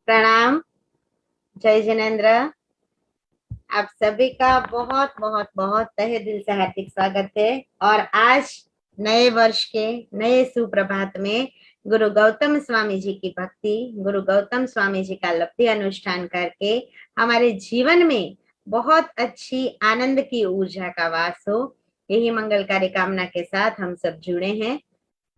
प्रणाम। जय जिनेन्द्र। आप सभी का बहुत बहुत बहुत तहे दिल से हार्दिक स्वागत है। और आज नए वर्ष के नए सुप्रभात में गुरु गौतम स्वामी जी की भक्ति, गुरु गौतम स्वामी जी का लब्धि अनुष्ठान करके हमारे जीवन में बहुत अच्छी आनंद की ऊर्जा का वास हो, यही मंगलकारी कामना के साथ हम सब जुड़े हैं।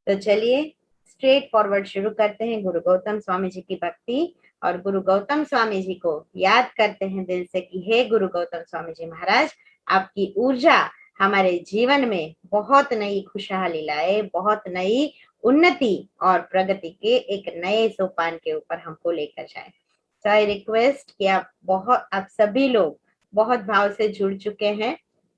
तो चलिए स्ट्रेट फॉरवर्ड शुरू करते हैं गुरु गौतम स्वामी जी की भक्ति और गुरु गौतम स्वामी जी को याद करते हैं दिल से कि हे गुरु गौतम स्वामी जी महाराज, आपकी ऊर्जा हमारे जीवन में बहुत नई खुशहाली लाए, बहुत नई उन्नति और प्रगति के एक नए सोपान के ऊपर हमको लेकर जाए। तो आई रिक्वेस्ट कि आप सभी लोग बहुत भाव से जुड़ चुके हैं,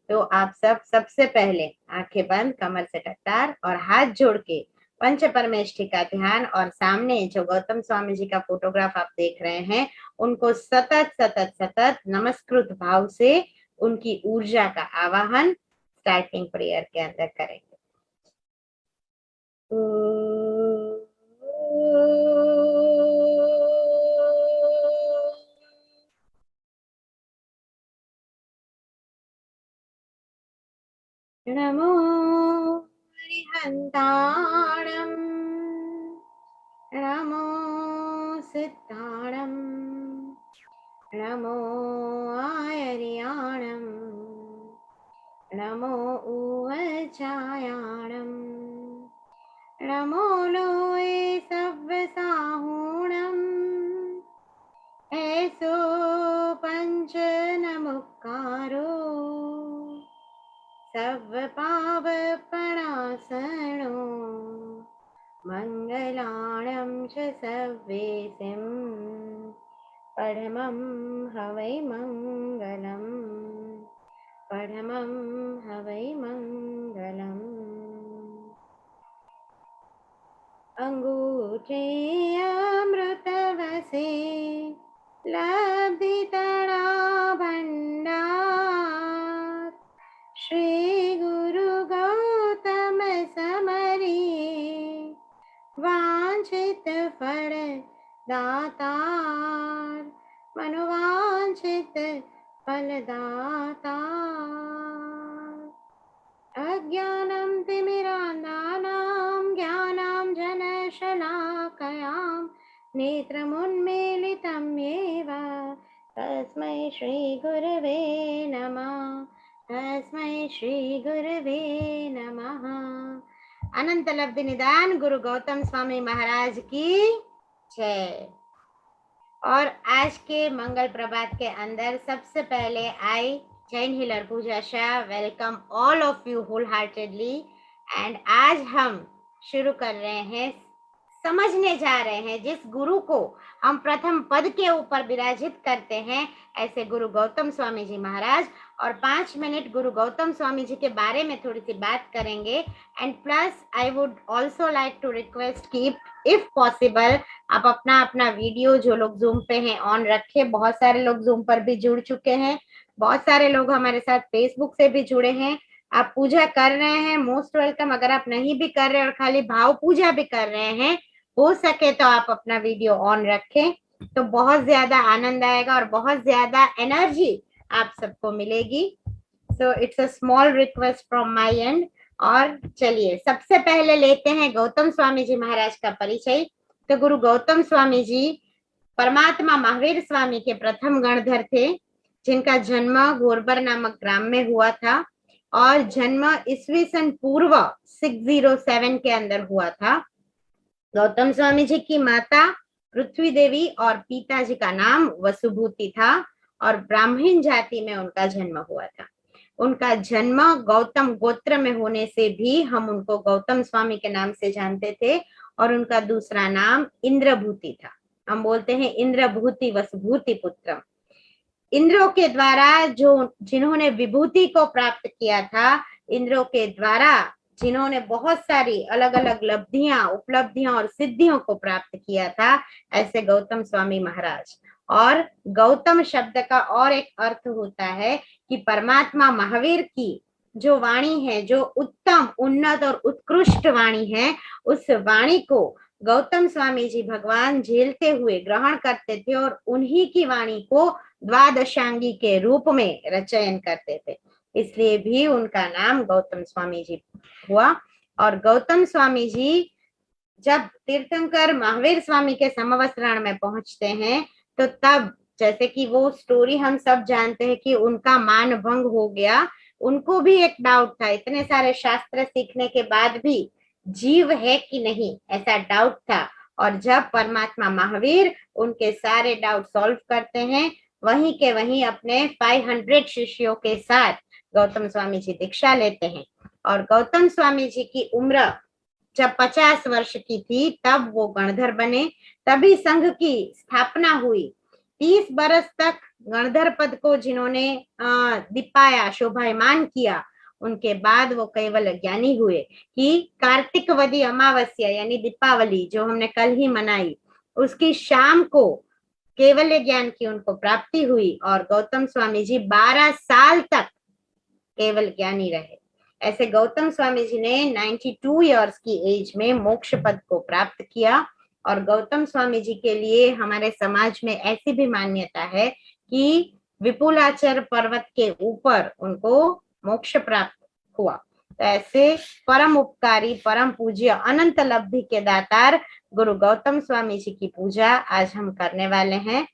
तो आप सबसे पहले आंखें बंद, कमर से टकरार और हाथ जोड़ के पंच परमेष्ठी का ध्यान और सामने जो गौतम स्वामी जी का फोटोग्राफ आप देख रहे हैं उनको सतत सतत सतत नमस्कृत भाव से उनकी ऊर्जा का आवाहन स्टार्टिंग प्रेयर के अंदर करेंगे। नमो हरिहन्ताणं, नमो सिद्धाणं, नमो आयर्याणं, नमो उवचायाणं, नमो लोये सव्वसाहूणं, ऐसो पंच नमुक्कारो सर्वपावपणासनो मङ्गलाणं च सर्वेसिं परमं हवै मङ्गलम्, परमं हवै मङ्गलम्। अंगूठे अमृतवसे लब्धितरा भण्डार, श्री गुरु गौतम समरिये वांछित फल दातार, मनोवांछित फल दातार। अज्ञानं तिमिरान्धानां ज्ञानां जनशलाकयां नेत्रमुन्मीलितं येव तस्मै श्री गुरवे नमः, तस्मै श्री गुरवे नमः। अनंत लब्धि निदान गुरु गौतम स्वामी महाराज की जय। और आज के मंगल प्रभात के अंदर सबसे पहले I Jain healer Pooja Shah welcome all of you whole heartedly. And आज हम शुरू कर रहे हैं, समझने जा रहे हैं जिस गुरु को हम प्रथम पद के ऊपर विराजित करते हैं, ऐसे गुरु गौतम स्वामी जी महाराज। और 5 मिनट गुरु गौतम स्वामी जी के बारे में थोड़ी सी बात करेंगे। And plus I would also like to request की इफ पॉसिबल आप अपना अपना वीडियो जो लोग जूम पे हैं ऑन रखे। बहुत सारे लोग जूम पर भी जुड़ चुके हैं, बहुत सारे लोग हमारे साथ फेसबुक से भी जुड़े हैं। आप पूजा कर रहे हैं, मोस्ट वेलकम। अगर आप नहीं भी कर रहे और खाली भाव पूजा भी कर रहे हैं, हो सके तो आप अपना वीडियो ऑन रखें, तो बहुत ज्यादा आनंद आएगा और बहुत ज्यादा एनर्जी आप सबको मिलेगी। So it's a small request from my and. और चलिए सबसे पहले लेते हैं गौतम स्वामी जी महाराज का परिचय। तो गुरु गौतम स्वामी जी परमात्मा महावीर स्वामी के प्रथम गणधर थे, जिनका जन्म घोरबर नामक ग्राम में हुआ था और जन्म ईस्वी सन पूर्व 607 के अंदर हुआ था। गौतम स्वामी जी की माता पृथ्वी देवी और पिताजी का नाम वसुभूति था और ब्राह्मण जाति में उनका जन्म हुआ था। उनका जन्म गौतम गोत्र में होने से भी हम उनको गौतम स्वामी के नाम से जानते थे और उनका दूसरा नाम इंद्रभूति था। हम बोलते हैं इंद्रभूति वसुभूति पुत्रम। इंद्रों के द्वारा जिन्होंने विभूति को प्राप्त किया था, इंद्रों के द्वारा जिन्होंने बहुत सारी अलग अलग उपलब्धियां और सिद्धियों को प्राप्त किया था, ऐसे गौतम स्वामी महाराज। और गौतम शब्द का और एक अर्थ होता है कि परमात्मा महावीर की जो वाणी है, जो उत्तम उन्नत और उत्कृष्ट वाणी है, उस वाणी को गौतम स्वामी जी भगवान झेलते हुए ग्रहण करते थे और उन्हीं की वाणी को द्वादशांगी के रूप में रचयन करते थे, इसलिए भी उनका नाम गौतम स्वामी जी हुआ। और गौतम स्वामी जी जब तीर्थंकर महावीर स्वामी के समवस्त्राण में पहुंचते हैं, तो तब जैसे कि वो स्टोरी हम सब जानते हैं कि उनका मान भंग हो गया। उनको भी एक डाउट था, इतने सारे शास्त्र सीखने के बाद भी जीव है कि नहीं, ऐसा डाउट था। और जब परमात्मा महावीर उनके सारे डाउट सॉल्व करते हैं, वहीं के वहीं अपने 500 शिष्यों के साथ गौतम स्वामी जी दीक्षा लेते हैं। और गौतम स्वामी जी की उम्र जब 50 वर्ष की थी, तब वो गणधर बने, तभी संघ की स्थापना हुई। 30 बरस तक गणधर पद को जिन्होंने दिपाया, शोभायमान किया, उनके बाद वो केवल ज्ञानी हुए कि कार्तिकवदी अमावस्या यानी दीपावली जो हमने कल ही मनाई, उसकी शाम को केवल ज्ञान की उनको प्राप्ति हुई। और गौतम स्वामी जी 12 साल तक केवल ज्ञानी रहे। ऐसे गौतम स्वामी जी ने 92 इयर्स की एज में मोक्ष पद को प्राप्त किया। और गौतम स्वामी जी के लिए हमारे समाज में ऐसी भी मान्यता है कि विपुलाचर पर्वत के ऊपर उनको मोक्ष प्राप्त हुआ। तो ऐसे परम उपकारी, परम पूज्य, अनंत लब्धि के दातार गुरु गौतम स्वामी जी की पूजा आज हम करने वाले हैं।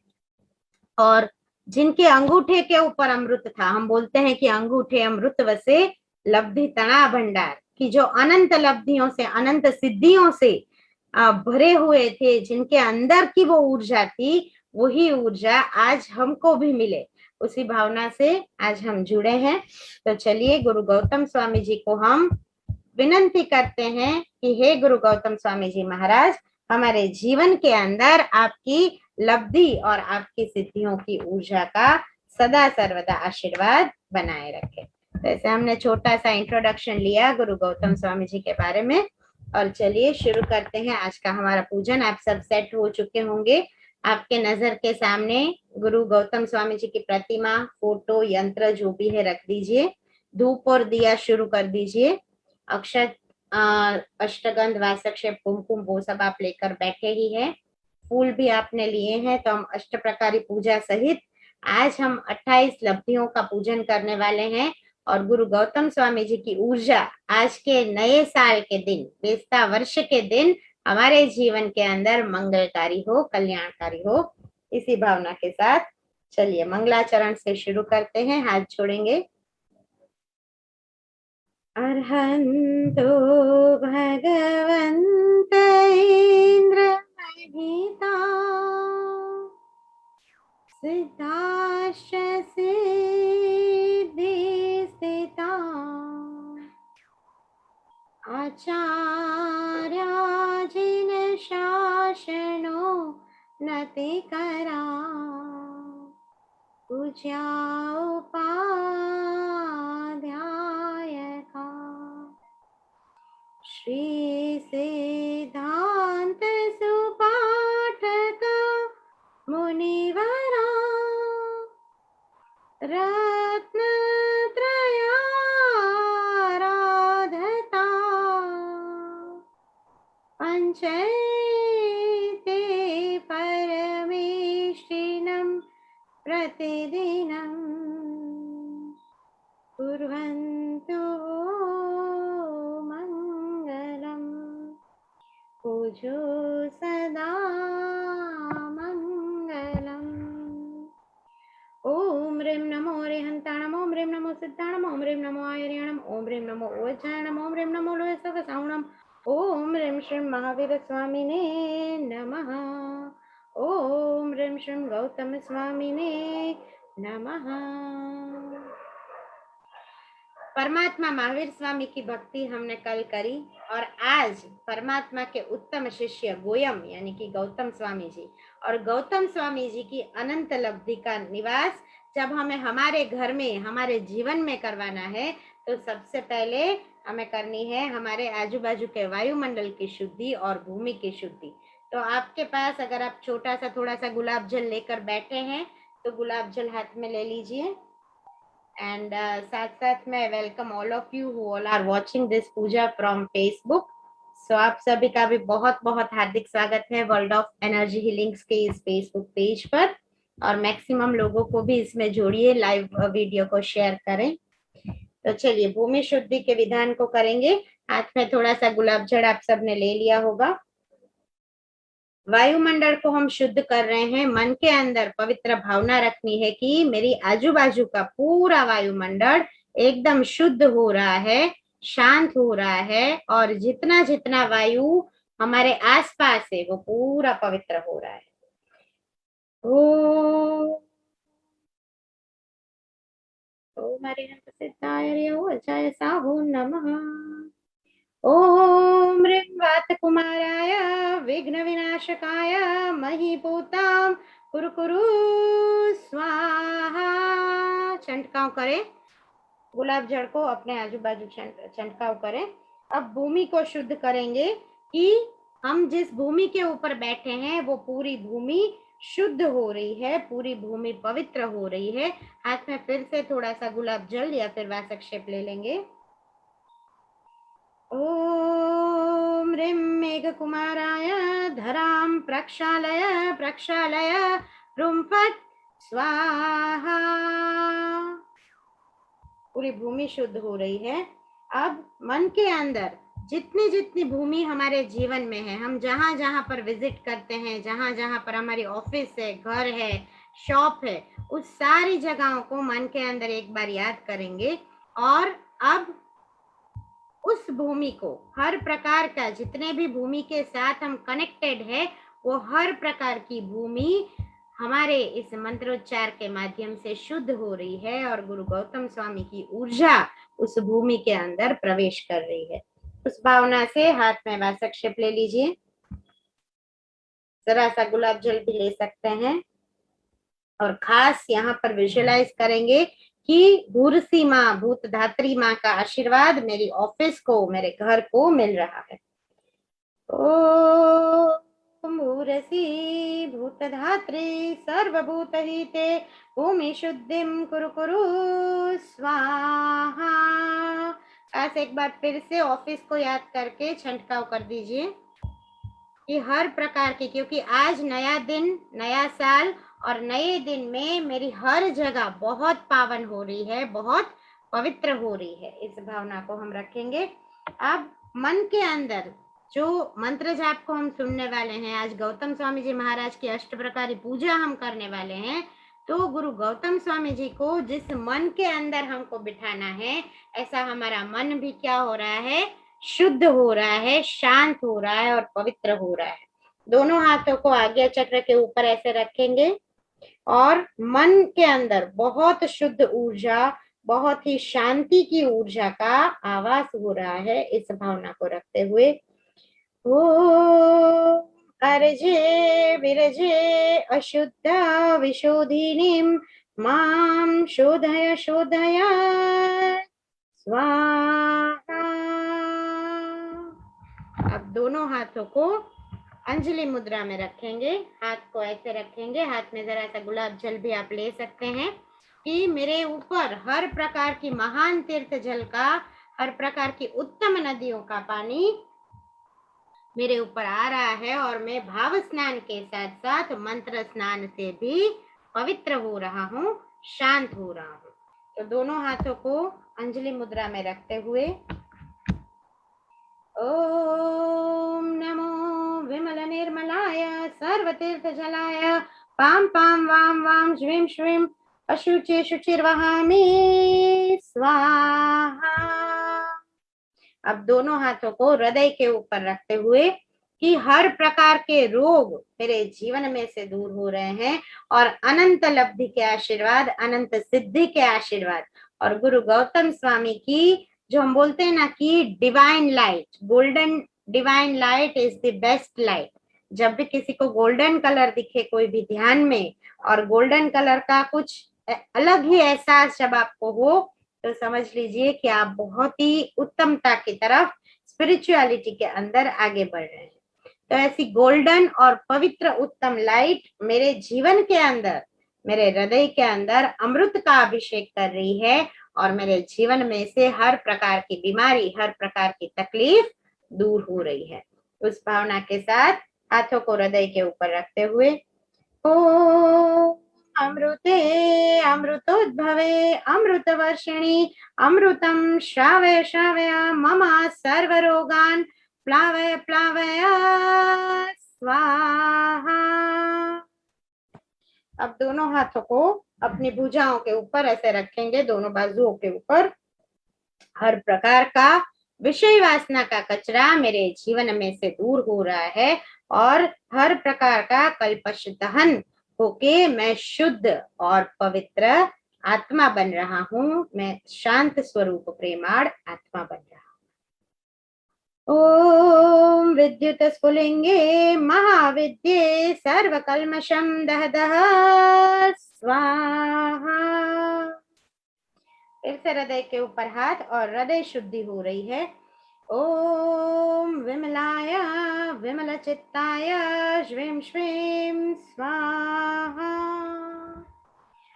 और जिनके अंगूठे के ऊपर अमृत था, हम बोलते हैं कि अंगूठे अमृत वसे लब्धि तना भंडार, कि जो अनंत लब्धियों से, अनंत सिद्धियों से भरे हुए थे, जिनके अंदर की वो ऊर्जा थी, वही ऊर्जा आज हमको भी मिले, उसी भावना से आज हम जुड़े हैं। तो चलिए गुरु गौतम स्वामी जी को हम विनंती करते हैं कि हे गुरु गौतम स्वामी जी महाराज, हमारे जीवन के अंदर आपकी लब्धि और आपकी सिद्धियों की ऊर्जा का सदा सर्वदा आशीर्वाद बनाए रखे। जैसे हमने छोटा सा इंट्रोडक्शन लिया गुरु गौतम स्वामी जी के बारे में, और चलिए शुरू करते हैं आज का हमारा पूजन। आप सब सेट हो चुके होंगे। आपके नजर के सामने गुरु गौतम स्वामी जी की प्रतिमा, फोटो, यंत्र जो भी है रख दीजिए। धूप और दिया शुरू कर दीजिए। अक्षत, अष्टगंध, वासक्षेप, कुमकुम वो सब आप लेकर बैठे ही हैं। फूल भी आपने लिए हैं। तो हम अष्ट प्रकारी पूजा सहित आज हम 28 लब्धियों का पूजन करने वाले हैं। और गुरु गौतम स्वामी जी की ऊर्जा आज के नए साल के दिन, बेस्ता वर्ष के दिन हमारे जीवन के अंदर मंगलकारी हो, कल्याणकारी हो, इसी भावना के साथ चलिए मंगलाचरण से शुरू करते हैं। हाथ छोड़ेंगे। अर्हन्तो भगवन्त इन्द्र महिता सिद्धाश्च सिद्धिस्थिता आचार्या जिन शासनो नतिकरा पूज्या उपाध्यायका श्री सिद्धांत सुपाठका मुनिवरा रत्नत्रयाराधता पंचैते परमेष्टिनं प्रतिदिनं कुर्वन्तु मङ्गलम् पूजो सदा मङ्गलम्। ओम ह्रीं नमो हरिहन्ताणम्, ओम ह्रीं नमो सिद्धाणम्, ओम ह्रीं नमो आयर्याणम्, ओम ह्रीं नमो ओज्जायणम्, ओम ह्रीं नमो लोयसकसावणम्, ओम ह्रीं श्रीं महावीर स्वामिने नमः, ओम ह्रीं श्रीं गौतम स्वामिने नमः। परमात्मा महावीर स्वामी की भक्ति हमने कल करी, और आज परमात्मा के उत्तम शिष्य गोयम यानी कि गौतम स्वामी जी और गौतम स्वामी जी की अनंत लब्धि का निवास जब हमें हमारे घर में, हमारे जीवन में करवाना है, तो सबसे पहले हमें करनी है हमारे आजू बाजू के वायुमंडल की शुद्धि और भूमि की शुद्धि। तो आपके पास अगर आप छोटा सा थोड़ा सा गुलाब जल लेकर बैठे हैं, तो गुलाब जल हाथ में ले लीजिए। एंड साथ साथ में welcome all of you who all are watching this puja from Facebook. So आप सभी का भी बहुत बहुत हार्दिक स्वागत है वर्ल्ड ऑफ एनर्जी हीलिंग्स के इस फेसबुक पेज पर, और मैक्सिमम लोगों को भी इसमें जोड़िए, लाइव वीडियो को शेयर करें। तो चलिए भूमि शुद्धि के विधान को करेंगे। हाथ में थोड़ा सा गुलाब जल आप सबने ले लिया होगा। वायुमंडल को हम शुद्ध कर रहे हैं। मन के अंदर पवित्र भावना रखनी है कि मेरी आजू बाजू का पूरा वायुमंडल एकदम शुद्ध हो रहा है, शांत हो रहा है, और जितना जितना वायु हमारे आसपास है वो पूरा पवित्र हो रहा है। ओ अरिहंत सिद्धाय अजय साहु नमः। ओम ह्रीं वात कुमाराय विघ्न विनाशकाय महीभूतां कुरु कुरु स्वाहा। छंटकाव करें, गुलाब जल को अपने आजू बाजू छंटकाव करें। अब भूमि को शुद्ध करेंगे कि हम जिस भूमि के ऊपर बैठे हैं वो पूरी भूमि शुद्ध हो रही है, पूरी भूमि पवित्र हो रही है। हाथ में फिर से थोड़ा सा गुलाब जल या फिर वासक शेप ले लेंगे। ओम ह्रीं मेघकुमाराय धरां प्रक्षालय प्रक्षालय ह्रूं फट् स्वाहा। पूरी भूमि शुद्ध हो रही है। अब मन के अंदर जितनी जितनी भूमि हमारे जीवन में है, हम जहां जहां पर विजिट करते हैं, जहां जहां पर हमारी ऑफिस है, घर है, शॉप है, उस सारी जगहों को मन के अंदर एक बार याद करेंगे। और अब उस भूमि को हर प्रकार का, जितने भी भूमि के साथ हम कनेक्टेड है, वो हर प्रकार की भूमि हमारे इस मंत्रोच्चार के माध्यम से शुद्ध हो रही है और गुरु गौतम स्वामी की ऊर्जा उस भूमि के अंदर प्रवेश कर रही है। उस भावना से हाथ में वासक शेप ले लीजिए। जरा सा गुलाब जल भी ले सकते हैं, और खास यहाँ पर विजुअलाइज करेंगे कि भूरसी माँ, भूत धात्री माँ का आशीर्वाद मेरी ऑफिस को, मेरे घर को मिल रहा है। ओम भूरसी भूत धात्री सर्वभूतहिते भूमि शुद्धिम कुरु कुरु स्वाहा। आज एक बार फिर से ऑफिस को याद करके छंटकाव कर दीजिए कि हर प्रकार की, क्योंकि आज नया दिन, नया साल, और नए दिन में मेरी हर जगह बहुत पावन हो रही है, बहुत पवित्र हो रही है। इस भावना को हम रखेंगे। अब मन के अंदर जो मंत्र जाप को हम सुनने वाले हैं, आज गौतम स्वामी जी महाराज की अष्ट प्रकारी पूजा हम करने वाले हैं, तो गुरु गौतम स्वामी जी को जिस मन के अंदर हमको बिठाना है, ऐसा हमारा मन भी क्या हो रहा है, शुद्ध हो रहा है, शांत हो रहा है और पवित्र हो रहा है। दोनों हाथों को आज्ञा चक्र के ऊपर ऐसे रखेंगे और मन के अंदर बहुत शुद्ध ऊर्जा, बहुत ही शांति की ऊर्जा का आवास हो रहा है। इस भावना को रखते हुए ओ अर्जे विरजे अशुद्ध विशोधिनीं मां शोधय शोधय स्वाहा। अब दोनों हाथों को अंजलि मुद्रा में रखेंगे। हाथ को ऐसे रखेंगे, हाथ में जरा सा गुलाब जल भी आप ले सकते हैं कि मेरे ऊपर हर प्रकार की महान तीर्थ जल का, हर प्रकार की उत्तम नदियों का पानी मेरे ऊपर आ रहा है, और मैं भाव स्नान के साथ साथ मंत्र स्नान से भी पवित्र हो रहा हूँ, शांत हो रहा हूँ। तो दोनों हाथों को अंजलि मुद्रा में रखते हुए ओम नमो विमल निर्मलाय सर्वतीर्थ जलाय पाम पाम वाम वाम श्रीम श्रीम अशुचि शुचिर्वहामि स्वाहा। अब दोनों हाथों को हृदय के ऊपर रखते हुए कि हर प्रकार के रोग मेरे जीवन में से दूर हो रहे हैं, और अनंत लब्धि के आशीर्वाद, अनंत सिद्धि के आशीर्वाद, और गुरु गौतम स्वामी की जो हम बोलते हैं ना कि divine light, golden divine light is the best light. जब भी किसी को गोल्डन कलर दिखे कोई भी ध्यान में, और गोल्डन कलर का कुछ अलग ही एहसास जब आपको हो, तो समझ लीजिए कि आप बहुत ही उत्तमता की तरफ, स्पिरिचुअलिटी के अंदर आगे बढ़ रहे हैं। तो ऐसी गोल्डन और पवित्र उत्तम लाइट मेरे जीवन के अंदर, मेरे हृदय के अंदर अमृत का अभिषेक कर रही है, और मेरे जीवन में से हर प्रकार की बीमारी, हर प्रकार की तकलीफ दूर हो रही है। उस भावना के साथ हाथों को हृदय के ऊपर रखते हुए ओ अमृते अमृतोद्भवे अमृतवर्षिणी अमृतम श्रावय श्रावय मम सर्वरोगान प्लावय प्लावय स्वाहा। अब दोनों हाथों को अपनी भुजाओं के ऊपर ऐसे रखेंगे, दोनों बाजुओं के ऊपर। हर प्रकार का विषय वासना का कचरा मेरे जीवन में से दूर हो रहा है और हर प्रकार का कल्पश दहन होके मैं शुद्ध और पवित्र आत्मा बन रहा हूँ। मैं शांत स्वरूप प्रेमाड़ आत्मा बन रहा हूँ। ओम विद्युत स्फुलिंगे महाविद्ये सर्वकल्मषं दह दह स्वाहा। फिर से हृदय के ऊपर हाथ और हृदय शुद्धि हो रही है। ओम विमलाय विमल चित्ताय श्रीं श्रीं स्वाहा।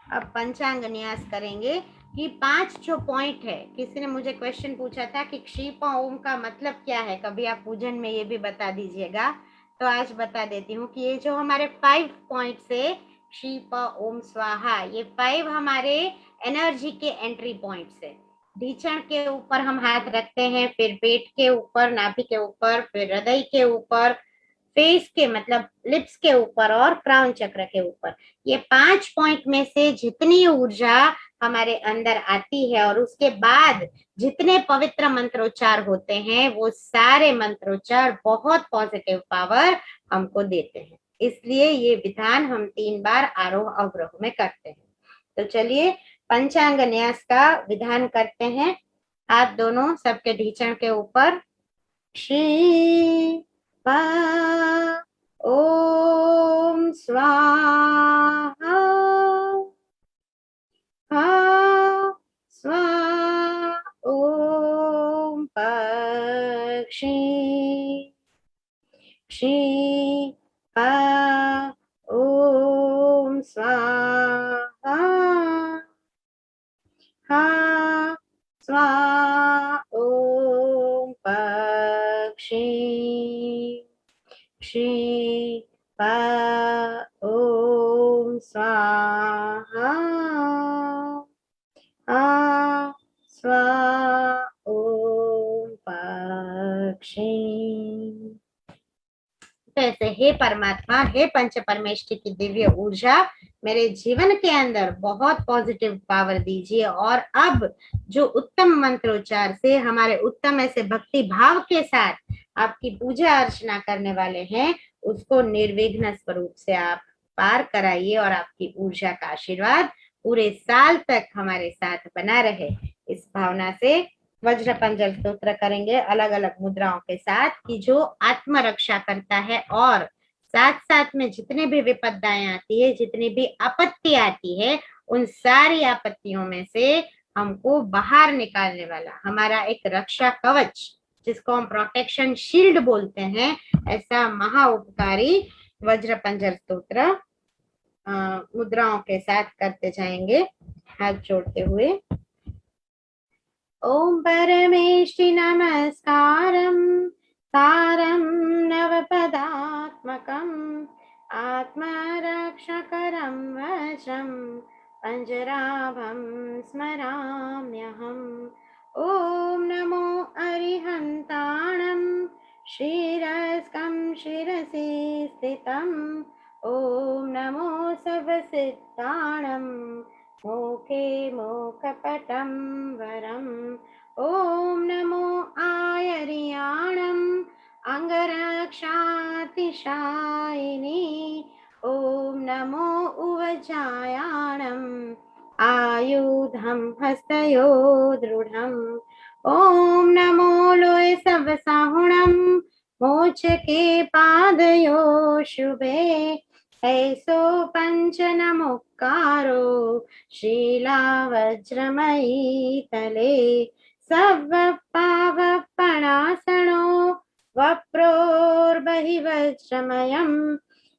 अब पंचांग न्यास करेंगे कि 5 जो पॉइंट है। किसी ने मुझे क्वेश्चन पूछा था कि क्षिप ओम का मतलब क्या है, कभी आप पूजन में ये भी बता दीजिएगा। तो आज बता देती हूँ कि ये जो हमारे 5 पॉइंट्स है क्षिप ओम स्वाहा, ये 5 हमारे एनर्जी के एंट्री पॉइंट्स है। ढीचण के ऊपर हम हाथ रखते हैं, फिर पेट के ऊपर, नाभि के ऊपर, फिर हृदय के ऊपर, फेस के मतलब लिप्स के ऊपर और क्राउन चक्र के ऊपर। ये 5 पॉइंट में से जितनी ऊर्जा हमारे अंदर आती है और उसके बाद जितने पवित्र मंत्रोच्चार होते हैं वो सारे मंत्रोच्चार बहुत पॉजिटिव पावर हमको देते हैं। इसलिए ये विधान हम 3 बार आरोह अवरोह में करते हैं। तो चलिए पंचांग न्यास का विधान करते हैं। हाथ दोनों सबके ढीचण के ऊपर। श्री पा ओम स्वाहा हा स्वा ओम पक्षी क्षी पा ओम स्वाहा हा स्वा ओम पक्षी क्षी पा ओम स्वाहा आ स्वा ओम पक्षी। तो ऐसे हे परमात्मा, हे पंच परमेष्टि की दिव्य ऊर्जा मेरे जीवन के अंदर बहुत पॉजिटिव पावर दीजिए और अब जो उत्तम मंत्रोच्चार से हमारे उत्तम ऐसे भक्ति भाव के साथ आपकी पूजा अर्चना करने वाले हैं उसको निर्विघ्न स्वरूप से आप पार कराइए और आपकी ऊर्जा का आशीर्वाद पूरे साल तक हमारे साथ बना रहे। इस भावना से वज्र पंजर स्तोत्र करेंगे अलग अलग मुद्राओं के साथ कि जो आत्मरक्षा करता है और साथ साथ में जितने भी विपदाएं आती है, जितनी भी आपत्ति आती है, उन सारी आपत्तियों में से हमको बाहर निकालने वाला हमारा एक रक्षा कवच जिसको हम प्रोटेक्शन शील्ड बोलते हैं, ऐसा महा उपकारी वज्र पंजर स्तोत्र मुद्राओं के साथ करते जाएंगे हाथ जोड़ते हुए। ओम परमेष्टि नमस्कारं सारं नवपदात्मकम् आत्मरक्षकरं वशं पंजराभं स्मराम्यहम्। ओम नमो अरिहन्ताणं शिरस्कं शिरसि स्थितम्। ओम नमो सर्वसिद्धाणं मोखे मोखपटं वरम्। ओम नमो आयर्याणम् अंगरक्षातिशायिनी। ओम नमो उवजायाणम् आयुधं हस्तयो दृढम्। ओम नमो लोय सवसाहुणम् मोचके पादयो शुभे। ऐसो पंच नमोक्कारो शीलावज्रमयी तले सवपावपणासनो वप्रोर्बहिवज्रमयम्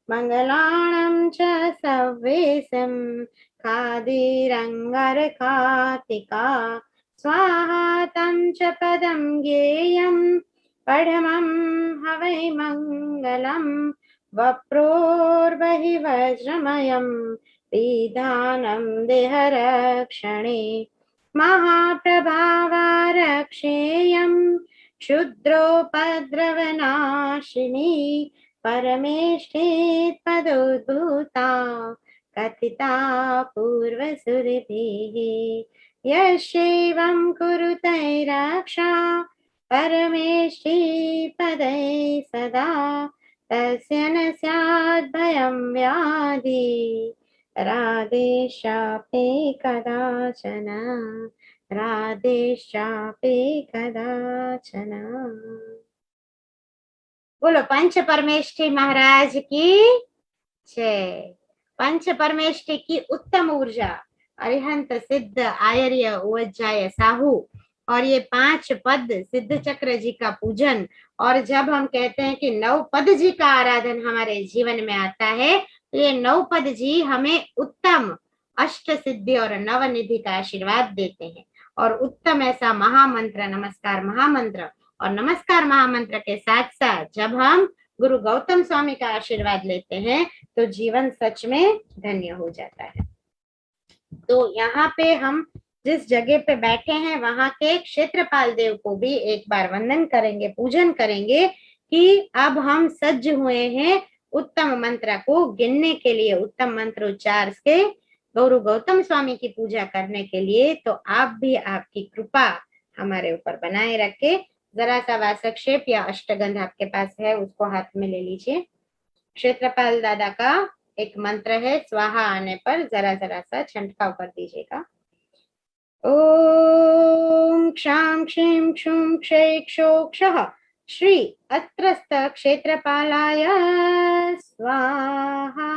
मङ्गलाणं च सव्वेशं खादिरङ्गरखातिका स्वाहा तं च पदं ज्ञेयं पढमं हवै मङ्गलं वप्रोर्बहि वज्रमयं पिधानं देहरक्षणे महाप्रभावारक्षेयं क्षुद्रोपद्रवनाशिनी परमेष्ठित्पदोद्भूता कथिता पूर्वसुरभिः यस्यैवं कुरुते रक्षा परमेष्टि पदै सदा तस्य न स्यात् भयं व्याधि राधेशापि कदाचन राधेशापि कदाचन। बोलो पंच परमेष्टि महाराज की जय। पंच परमेष्टि की उत्तम ऊर्जा अरिहंत सिद्ध आयर्य उज्जाय साहू और ये 5 पद सिद्ध चक्र जी का पूजन। और जब हम कहते हैं कि 9 पद जी का आराधन हमारे जीवन में आता है तो ये 9 पद जी हमें उत्तम अष्ट सिद्धि और नवनिधि का आशीर्वाद देते हैं। और उत्तम ऐसा महामंत्र नमस्कार महामंत्र और नमस्कार महामंत्र के साथ साथ जब हम गुरु गौतम स्वामी का आशीर्वाद लेते हैं तो जीवन सच में धन्य हो जाता है। तो यहाँ पे हम जिस जगह पे बैठे हैं वहां के क्षेत्रपाल देव को भी एक बार वंदन करेंगे, पूजन करेंगे कि अब हम सज्ज हुए हैं उत्तम मंत्र को गिनने के लिए, उत्तम मंत्र उच्चार के गुरु गौतम स्वामी की पूजा करने के लिए। तो आप भी आपकी कृपा हमारे ऊपर बनाए रखे। जरा सा वासक्षेप या अष्टगंध आपके पास है उसको हाथ में ले लीजिए। क्षेत्रपाल दादा का एक मंत्र है, स्वाहा आने पर जरा जरा सा छंटकाव कर दीजिएगा। ओम क्षाम क्षीम क्षुम क्षय क्षो क्षः श्री अत्रस्थ क्षेत्रपालाय स्वाहा।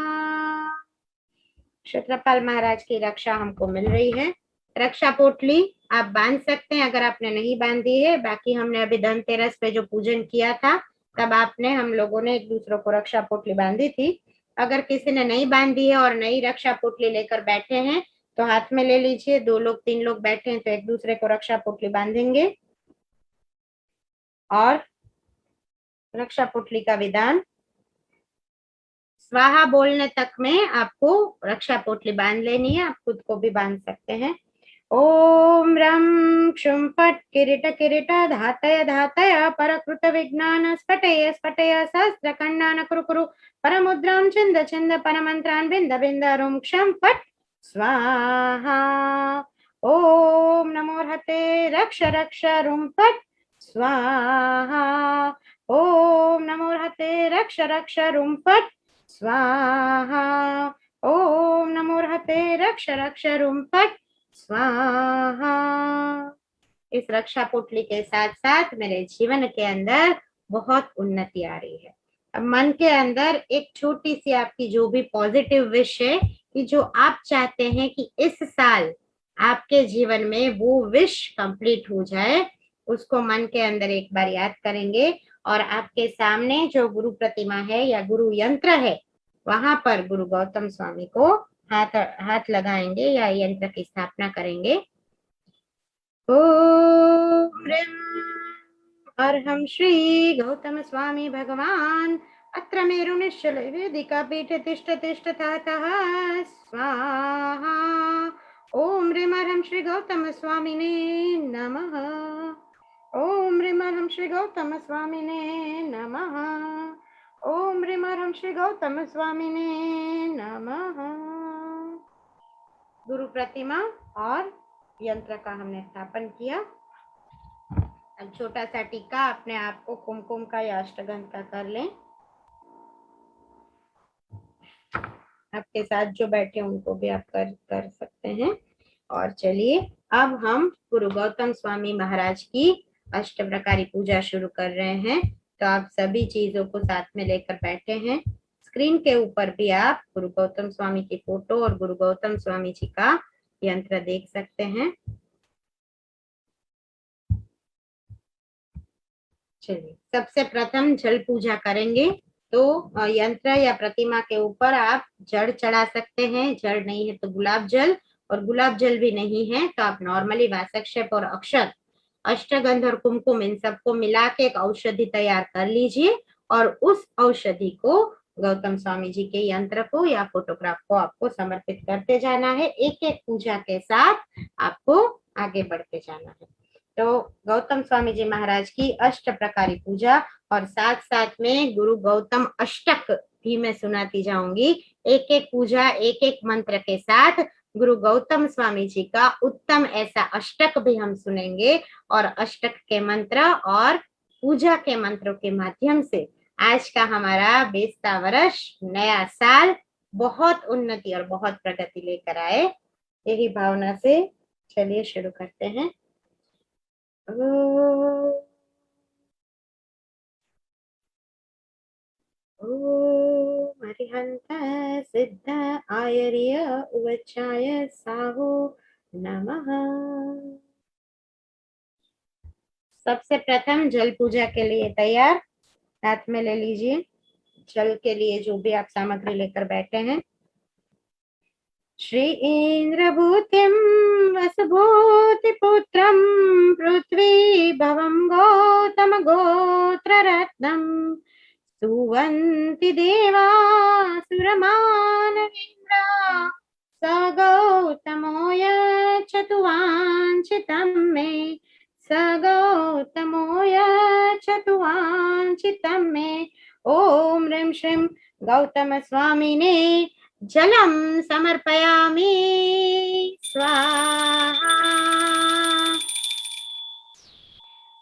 क्षेत्रपाल महाराज की रक्षा हमको मिल रही है। रक्षा पोटली आप बांध सकते हैं अगर आपने नहीं बांधी है। बाकी हमने अभी धनतेरस पे जो पूजन किया था तब आपने हम लोगों ने एक दूसरे को रक्षा पोटली बांधी थी। अगर किसी ने नहीं बांधी है और नई रक्षा पोटली लेकर बैठे हैं तो हाथ में ले लीजिए। 2 लोग 3 लोग बैठे हैं तो एक दूसरे को रक्षा पोटली बांधेंगे और रक्षा पोटली का विधान स्वाहा बोलने तक में आपको रक्षा पोटली बांध लेनी है। आप खुद को भी बांध सकते हैं। ओम रम क्षुम पट किरीट किरीट धातय धातय परकृत विज्ञान स्फटय स्फटय सहस्र खंडान कुरु कुरु परमुद्रां छिंद छिंद परमंत्रान् बिंद बिंद रुम क्षम पट स्वाहा। ओम नमो हते रक्ष रक्ष रुम पट स्वाहा। ओम नमो हते रक्ष रक्ष रुम पट स्वाहा। ओम नमो हते रक्ष रक्ष रुम पट स्वाहा। इस रक्षा पोटली के साथ साथ मेरे जीवन के अंदर बहुत उन्नति आ रही है। अब मन के अंदर एक छोटी सी आपकी जो भी पॉजिटिव विश है कि जो आप चाहते हैं कि इस साल आपके जीवन में वो विश कंप्लीट हो जाए, उसको मन के अंदर एक बार याद करेंगे और आपके सामने जो गुरु प्रतिमा है या गुरु यंत्र है वहां पर गुरु गौतम स्वामी को हाथ लगाएंगे या यंत्र की स्थापना करेंगे। ओम अर्हं श्री गौतम स्वामी भगवान अत्र मेरु निश्चल वेदिका पीठ तिष्ठ तिष्ठ ततः स्वाहा। ओम ह्रीं श्री गौतम स्वामिने नमः। ओम ह्रीं श्री गौतम स्वामिने नमः। ओम ह्रीं श्री गौतम स्वामिने नमः। गुरु प्रतिमा और यंत्र का हमने स्थापन किया। अब छोटा सा टीका अपने आप को कुमकुम का या अष्टगंध का कर लें। आपके साथ जो बैठे उनको भी आप कर सकते हैं। और चलिए अब हम गुरु गौतम स्वामी महाराज की अष्ट प्रकारी पूजा शुरू कर रहे हैं। तो आप सभी चीजों को साथ में लेकर बैठे हैं। स्क्रीन के ऊपर भी आप गुरु गौतम स्वामी की फोटो और गुरु गौतम स्वामी जी का यंत्र देख सकते हैं। चलिए सबसे प्रथम जल पूजा करेंगे। तो यंत्र या प्रतिमा के ऊपर आप जड़ चढ़ा सकते हैं। जड़ नहीं है तो गुलाब जल, और गुलाब जल भी नहीं है तो आप नॉर्मली वासक्षेप और अक्षत अष्टगंध और कुमकुम इन सबको मिला के एक औषधि तैयार कर लीजिए और उस औषधि को गौतम स्वामी जी के यंत्र को या फोटोग्राफ को आपको समर्पित करते जाना है। एक एक पूजा के साथ आपको आगे बढ़ते जाना है। तो गौतम स्वामी जी महाराज की अष्ट प्रकारी पूजा और साथ साथ में गुरु गौतम अष्टक भी मैं सुनाती जाऊंगी। एक एक पूजा एक एक मंत्र के साथ गुरु गौतम स्वामी जी का उत्तम ऐसा अष्टक भी हम सुनेंगे और अष्टक के मंत्र और पूजा के मंत्रों के माध्यम से आज का हमारा 20वां वर्ष नया साल बहुत उन्नति और बहुत प्रगति लेकर आए, यही भावना से चलिए शुरू करते हैं। अरिहंत सिद्ध आयर्य उवचाय साहु नमः। सबसे प्रथम जल पूजा के लिए तैयार, हाथ में ले लीजिए जल के लिए जो भी आप सामग्री लेकर बैठे हैं। श्री इंद्रभूतिम वसुभूतिपुत्रम पृथ्वी भवम गौतम गोत्र रत्नम सुवन्ति देवा सुरमानवेन्द्रा स गौतमो यच्छतु वाञ्छितं मे स गौतमो यच्छतु वाञ्छितं मे। ओम ह्रीं श्रीं गौतम स्वामिने जलम समर्पयामि स्वाहा।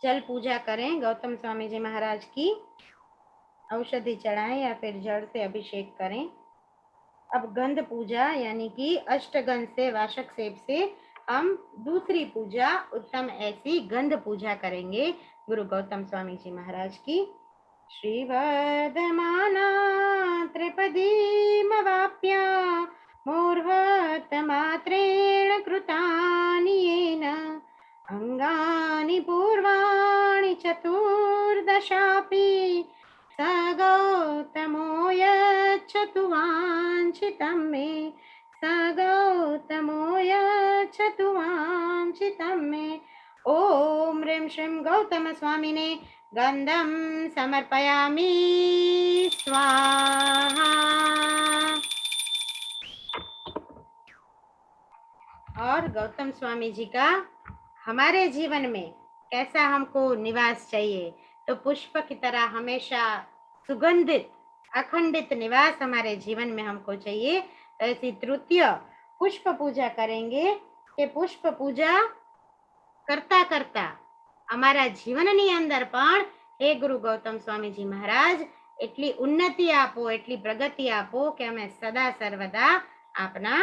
जल पूजा करें, गौतम स्वामी जी महाराज की औषधि चढ़ाएं या फिर जल से अभिषेक करें। अब गंध पूजा यानी कि अष्टगंध से वाशक सेब से हम दूसरी पूजा उत्तम ऐसी गंध पूजा करेंगे गुरु गौतम स्वामी जी महाराज की। श्रीवर्धमाना त्रिपदीमवाप्य मूर्धतमात्रेण कृतानि येन अंगानि पूर्वाणि चतुर्दशापि स गौतमो यच्छतु वाञ्छितं मे स गौतमो यच्छतु वाञ्छितं मे। ओम ह्रीं श्रीं गौतम स्वामिने गंधम समर्पयामि स्वाहा। और गौतम स्वामी जी का हमारे जीवन में कैसा हमको निवास चाहिए, तो पुष्प की तरह हमेशा सुगंधित अखंडित निवास हमारे जीवन में हमको चाहिए। तो ऐसी तृतीय पुष्प पूजा करेंगे कि पुष्प पूजा करता करता અમારા જીવનની અંદર પણ હે ગુરુ ગૌતમ સ્વામીજી મહારાજ એટલી ઉન્નતિ આપો, એટલી પ્રગતિ આપો કે અમે સદા સર્વદા આપના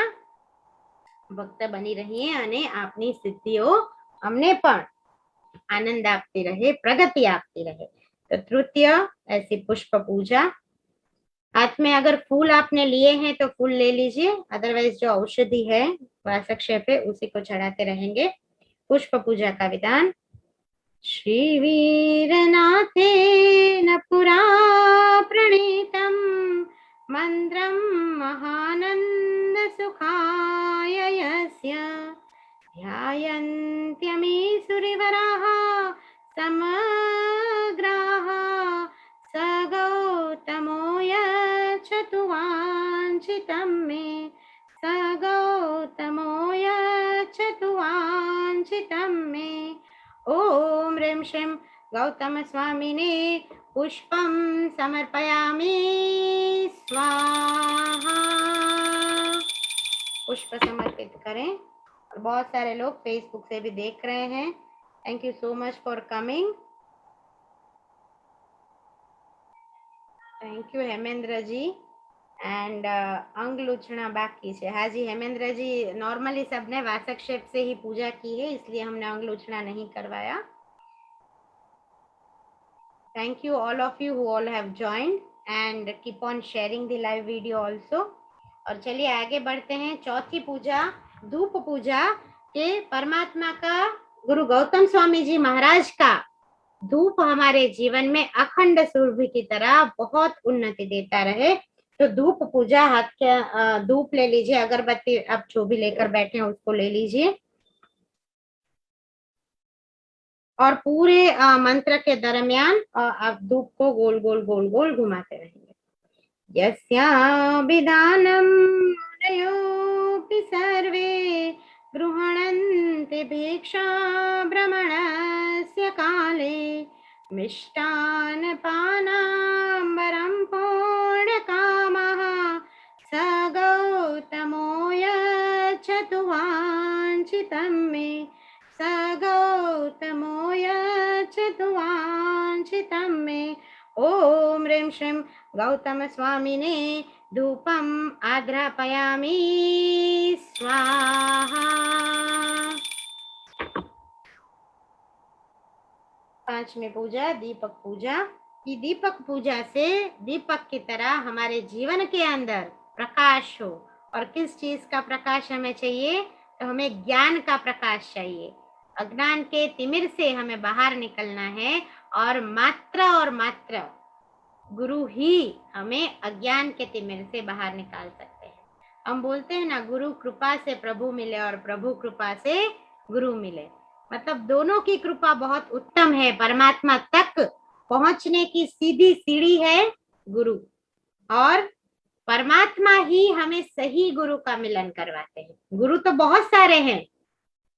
ભક્ત બની રહીએ અને આપની સિદ્ધિઓ અમને પણ आनंद आपती रहे, प्रगति आपती रहे। तो तृतीय ऐसी पुष्प पूजा। हाथ में अगर फूल आपने लिए हैं तो फूल ले लीजिए, अदरवाइज जो औषधि है वासक्षेप है उसी को चढ़ाते रहेंगे। पुष्प पूजा का विधान। श्रीवीरनाथेन पुरा प्रणीतं मन्त्रं महानन्द सुखाय यस्य ध्यायन्त्यमी सुरिवराः समग्राः स गौतमो यच्छतु वाञ्छितं मे स गौतमो यच्छतु वाञ्छितं मे। ओम ह्रीं श्रीं गौतम स्वामिने पुष्पं समर्पयामि स्वाहा। पुष्प समर्पित करें। और बहुत सारे लोग फेसबुक से भी देख रहे हैं। Thank you so much for coming. Thank you Hemendra ji. And अंग लूछना बाकी है। हाँ जी हेमेंद्र जी, नॉर्मली सबने वासक्षेप से ही पूजा की है, इसलिए हमने अंग लूछना नहीं करवाया। Thank you all of you who all have joined and keep on sharing the live video also. और चलिए आगे बढ़ते हैं। चौथी पूजा धूप पूजा के परमात्मा का गुरु गौतम स्वामी जी महाराज का धूप हमारे जीवन में अखंड सुरभि की तरह बहुत उन्नति देता रहे। तो धूप पूजा, हाथ के धूप ले लीजिए, अगरबत्ती आप जो भी लेकर बैठे हैं उसको ले लीजिए और पूरे मंत्र के दरमियान आप धूप को गोल गोल गोल गोल घुमाते रहेंगे। यस्याभिधानं मुनयोऽपि सर्वे गृह्णन्ति भिक्षाभ्रमणस्य काले मिष्टान्नपानाम्बरं पूर्णकामः स गौतमो यच्छतु वाञ्छितं मे स गौतमो यच्छतु वाञ्छितं मे। ओम ह्रीं श्रीं गौतम स्वामिने धूपम आग्रापयामि स्वाहा। 5वीं पूजा दीपक पूजा की दीपक पूजा से दीपक की तरह हमारे जीवन के अंदर प्रकाश हो। और किस चीज का प्रकाश हमें चाहिए? तो हमें ज्ञान का प्रकाश चाहिए। अज्ञान के तिमिर से हमें बाहर निकलना है और मात्र गुरु ही हमें अज्ञान के तिमिर से बाहर निकाल सकते हैं। हम बोलते हैं ना, गुरु कृपा से प्रभु मिले और प्रभु कृपा से गुरु मिले। मतलब दोनों की कृपा बहुत उत्तम है। परमात्मा तक पहुंचने की सीधी सीढ़ी है गुरु, और परमात्मा ही हमें सही गुरु का मिलन करवाते हैं। गुरु तो बहुत सारे हैं,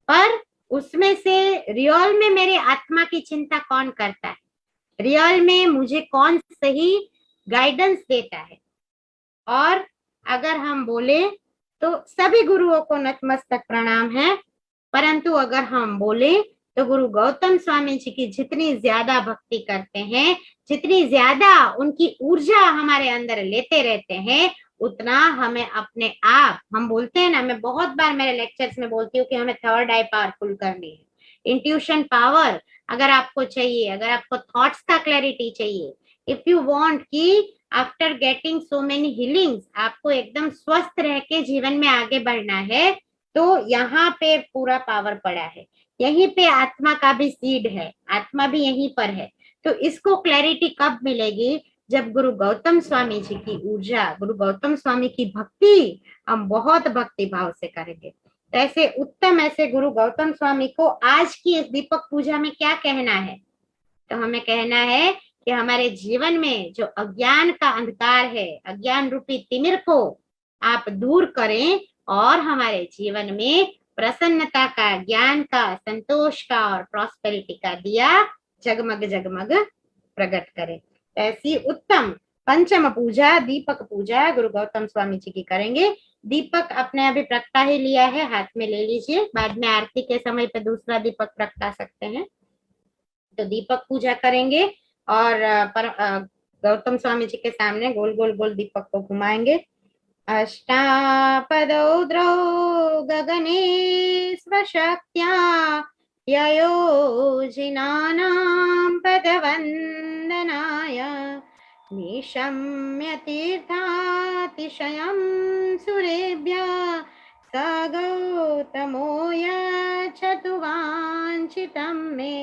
पर उसमें से रियल में मेरी आत्मा की चिंता कौन करता है, रियल में मुझे कौन सही गाइडेंस देता है। और अगर हम बोले तो सभी गुरुओं को नतमस्तक प्रणाम है, परंतु अगर हम बोले तो गुरु गौतम स्वामी जी की जितनी ज्यादा भक्ति करते हैं, जितनी ज्यादा उनकी ऊर्जा हमारे अंदर लेते रहते हैं, उतना हमें अपने आप, हम बोलते हैं ना, मैं बहुत बार मेरे लेक्चर्स में बोलती हूँ कि हमें थर्ड आई पावरफुल करनी है। इंट्यूशन पावर अगर आपको चाहिए, अगर आपको थॉट्स का क्लैरिटी चाहिए, इफ यू वांट कि after getting so many healings आपको एकदम स्वस्थ रह के जीवन में आगे बढ़ना है, तो यहाँ पे पूरा पावर पड़ा है। यहीं पे आत्मा का भी सीड है, आत्मा भी यहीं पर है। तो इसको क्लैरिटी कब मिलेगी? जब गुरु गौतम स्वामी जी की ऊर्जा, गुरु गौतम स्वामी की भक्ति हम बहुत भक्ति भाव से करेंगे। तो ऐसे उत्तम, ऐसे गुरु गौतम स्वामी को आज की इस दीपक पूजा में क्या कहना है? तो हमें कहना है कि हमारे जीवन में जो अज्ञान का अंधकार है, अज्ञान रूपी तिमिर को आप दूर करें और हमारे जीवन में प्रसन्नता का, ज्ञान का, संतोष का और प्रॉस्पेरिटी का दिया जगमग जगमग प्रकट करें। ऐसी उत्तम पंचम पूजा दीपक पूजा गुरु गौतम स्वामी जी की करेंगे। दीपक अपने अभी प्रगटा ही लिया है, हाथ में ले लीजिए, बाद में आरती के समय पे दूसरा दीपक प्रगटा सकते हैं। तो दीपक पूजा करेंगे और गौतम स्वामी जी के सामने गोल गोल गोल दीपक को घुमाएंगे। अष्टापदौद्रौ गगने स्वशक्त्या ययोजिनानां पदवन्दनाय निशम्य तीर्थातिशयं सुरेभ्यः स गौतमो यच्छतु वाञ्छितं मे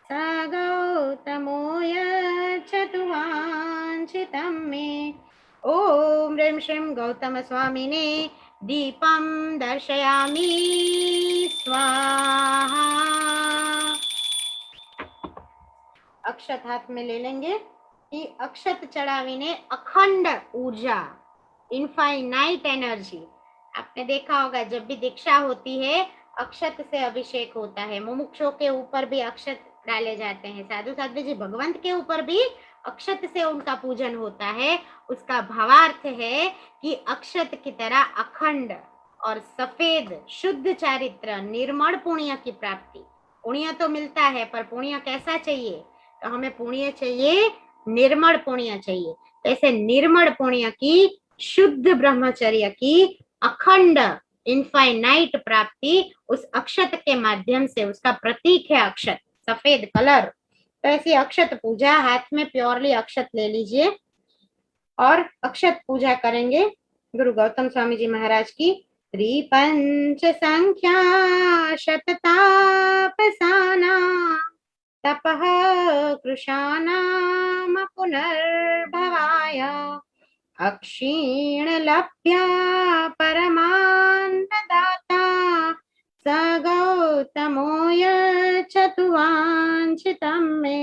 स गौतमो यच्छतु वाञ्छितं मे। ओम ह्रीं श्रीं गौतम स्वामिने दीपम दर्शयामि स्वाहा। अक्षत हाथ में ले लेंगे कि अक्षत चढ़ावीने अखंड ऊर्जा, इनफाइनाइट एनर्जी। आपने देखा होगा जब भी दीक्षा होती है अक्षत से अभिषेक होता है, मुमुक्षों के ऊपर भी अक्षत डाले जाते हैं, साधु साध्वी जी भगवंत के ऊपर भी अक्षत से उनका पूजन होता है। उसका भावार्थ है कि अक्षत की तरह अखंड और सफेद शुद्ध चारित्र, निर्मल पुण्य की प्राप्ति। पुण्य तो मिलता है, पर पुण्य कैसा चाहिए? तो हमें पुण्य चाहिए, निर्मल पुण्य चाहिए। ऐसे निर्मल पुण्य की, शुद्ध ब्रह्मचर्य की अखंड इनफाइनाइट प्राप्ति उस अक्षत के माध्यम से, उसका प्रतीक है अक्षत, सफेद कलर। तो ऐसी अक्षत पूजा, हाथ में प्योरली अक्षत ले लीजिए और अक्षत पूजा करेंगे गुरु गौतम स्वामी जी महाराज की। त्रिपंच संख्या शततापसाना तपः कृशानाम पुनर्भवाय अक्षीणलभ्या परमान्नदाता स गौतमो यच्छतु वाञ्छितं वाञ्छितं मे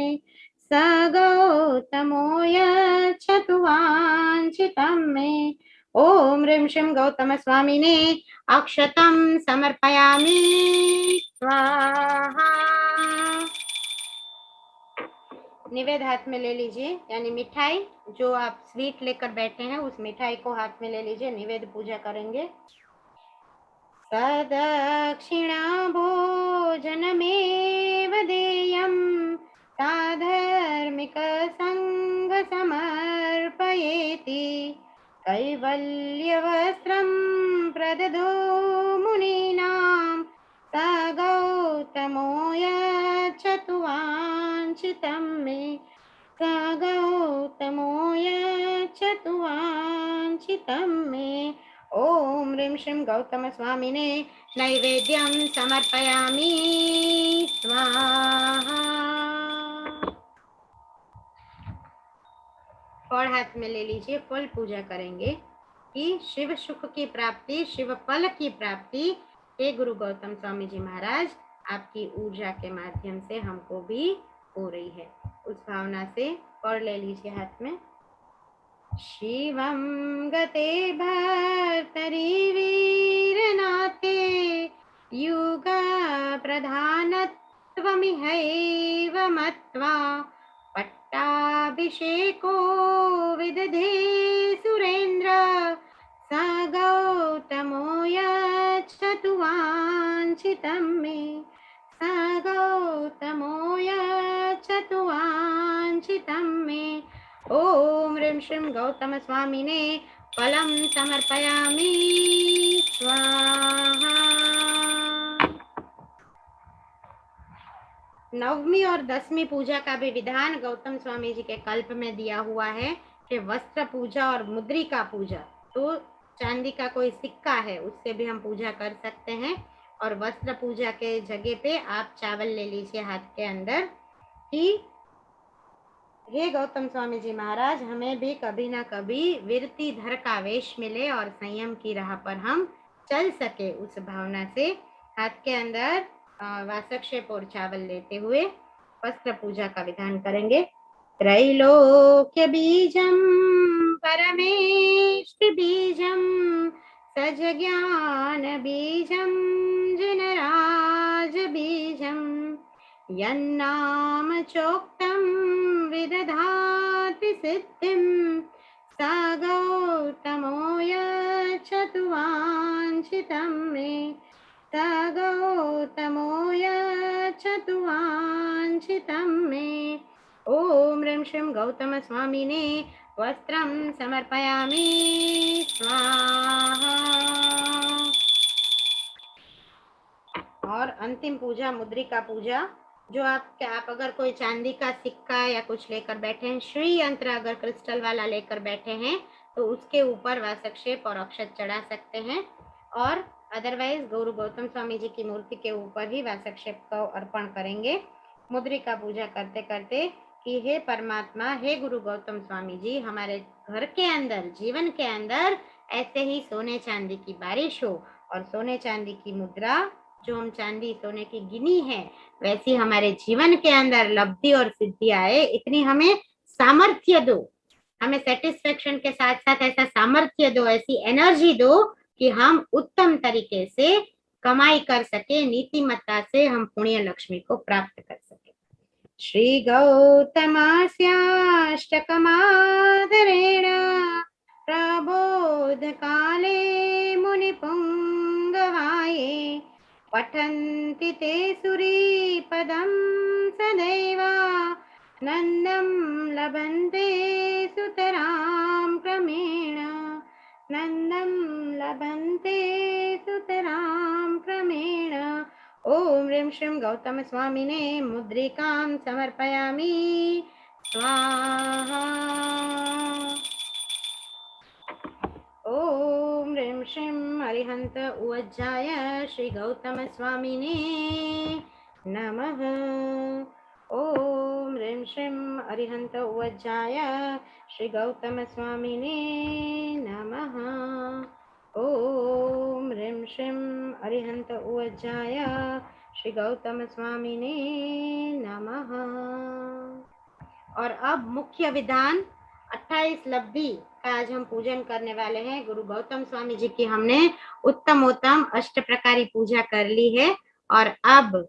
स गौतमो यच्छतु वाञ्छितं मे। ओम ह्रीं श्रीं गौतम स्वामिने अक्षतं समर्पयामि स्वाहा। निवेद हाथ में ले लीजिए, यानी मिठाई जो आप स्वीट लेकर बैठे हैं उस मिठाई को हाथ में ले लीजिए, निवेद पूजा करेंगे। सदक्षिणा भोजनमेव देयं साधर्मिक संग समर्पयेति कैवल्यवस्त्रं प्रददो मुनीनां स गौतमो यच्छतु वाञ्छितं मे स गौतमो यच्छतु वाञ्छितं मे। ओम ह्रीं श्रीं गौतम स्वामिने नैवेद्यं समर्पयामि स्वाहा। फल हाथ में ले लीजिए, फल पूजा करेंगे कि शिव सुख की प्राप्ति, शिव फल की प्राप्ति हे गुरु गौतम स्वामी जी महाराज आपकी ऊर्जा के माध्यम से हमको भी हो रही है। उस भावना से फल ले लीजिए हाथ में। शिवं गते भर्तरि वीरनाथे युगा प्रधानत्वमिहैव मत्वा पट्टाभिषेको विदधे सुरेन्द्र स गौतमो यच्छतु वाञ्छितं मे स गौतमो यच्छतु वाञ्छितं मे। ओम ह्रीं श्रीं गौतम स्वामिने फलं समर्पयामि स्वाहा। नवमी और दसवीं पूजा का भी विधान गौतम स्वामी जी के कल्प में दिया हुआ है कि वस्त्र पूजा और मुद्रिका पूजा, तो चांदी का कोई सिक्का है उससे भी हम पूजा कर सकते हैं। और वस्त्र पूजा के जगह पे आप चावल ले लीजिए हाथ के अंदर कि हे गौतम स्वामी जी महाराज हमें भी कभी ना कभी विरति धर का वेश मिले और संयम की राह पर हम चल सके। उस भावना से हाथ के अंदर वासक्षेप और चावल लेते हुए वस्त्र पूजा का विधान करेंगे। त्रैलोक्य बीजम परमेष्टि बीजम सज ज्ञान बीजम जिनराज बीजम यन्नाम चोक्तं विदधाति सिद्धिं स गौतमो यच्छतु वाञ्छितं मे स गौतमो यच्छतु वाञ्छितं मे। ओम ह्रीं श्रीं गौतम स्वामिने वस्त्रं समर्पयामि स्वाहा। और अंतिम पूजा मुद्रिका पूजा, जो आप अगर कोई चांदी का सिक्का या कुछ लेकर बैठे हैं, श्री यंत्र अगर क्रिस्टल वाला लेकर बैठे हैं तो उसके ऊपर वासक्षेप और अक्षत चढ़ा सकते हैं। और अदरवाइज गुरु गौतम स्वामी जी की मूर्ति के ऊपर ही वासक्षेप को अर्पण करेंगे मुद्रिका पूजा करते करते कि हे परमात्मा, हे गुरु गौतम स्वामी जी, हमारे घर के अंदर, जीवन के अंदर ऐसे ही सोने चांदी की बारिश हो और सोने चांदी की मुद्रा जो हम चांदी सोने की गिनी है वैसी हमारे जीवन के अंदर लब्धि और सिद्धि आए, इतनी हमें सामर्थ्य दो, हमें सेटिस्फेक्शन के साथ साथ ऐसा सामर्थ्य दो, ऐसी एनर्जी दो कि हम उत्तम तरीके से कमाई कर सके, नीतिमत्ता से हम पुण्य लक्ष्मी को प्राप्त कर सके। श्री गौतमास्याष्टकमादरेण प्रबोध काले मुनिपुंगवाये पठन्ति ते सूरीपदं सदैव नन्दं लभन्ते सुतरां क्रमेण नन्दं लभन्ते सुतरां क्रमेण। ओम ह्रीं श्रीं गौतम स्वामिने मुद्रिकां समर्पयामि स्वाहा। ओम ह्रीं श्रीं अरिहंत उवज्जाय श्री गौतम स्वामिने नमः। ओम ह्रीं श्रीं अरिहंत उवज्जाय श्री गौतम स्वामिने नमः। ओम ह्रीं श्रीं अरिहंत उवज्जाय श्री गौतम स्वामिने नमः। और अब मुख्य विधान 28 लब्धि का आज हम पूजन करने वाले हैं। गुरु गौतम स्वामी जी की हमने उत्तमोत्तम अष्ट प्रकारी पूजा कर ली है और अब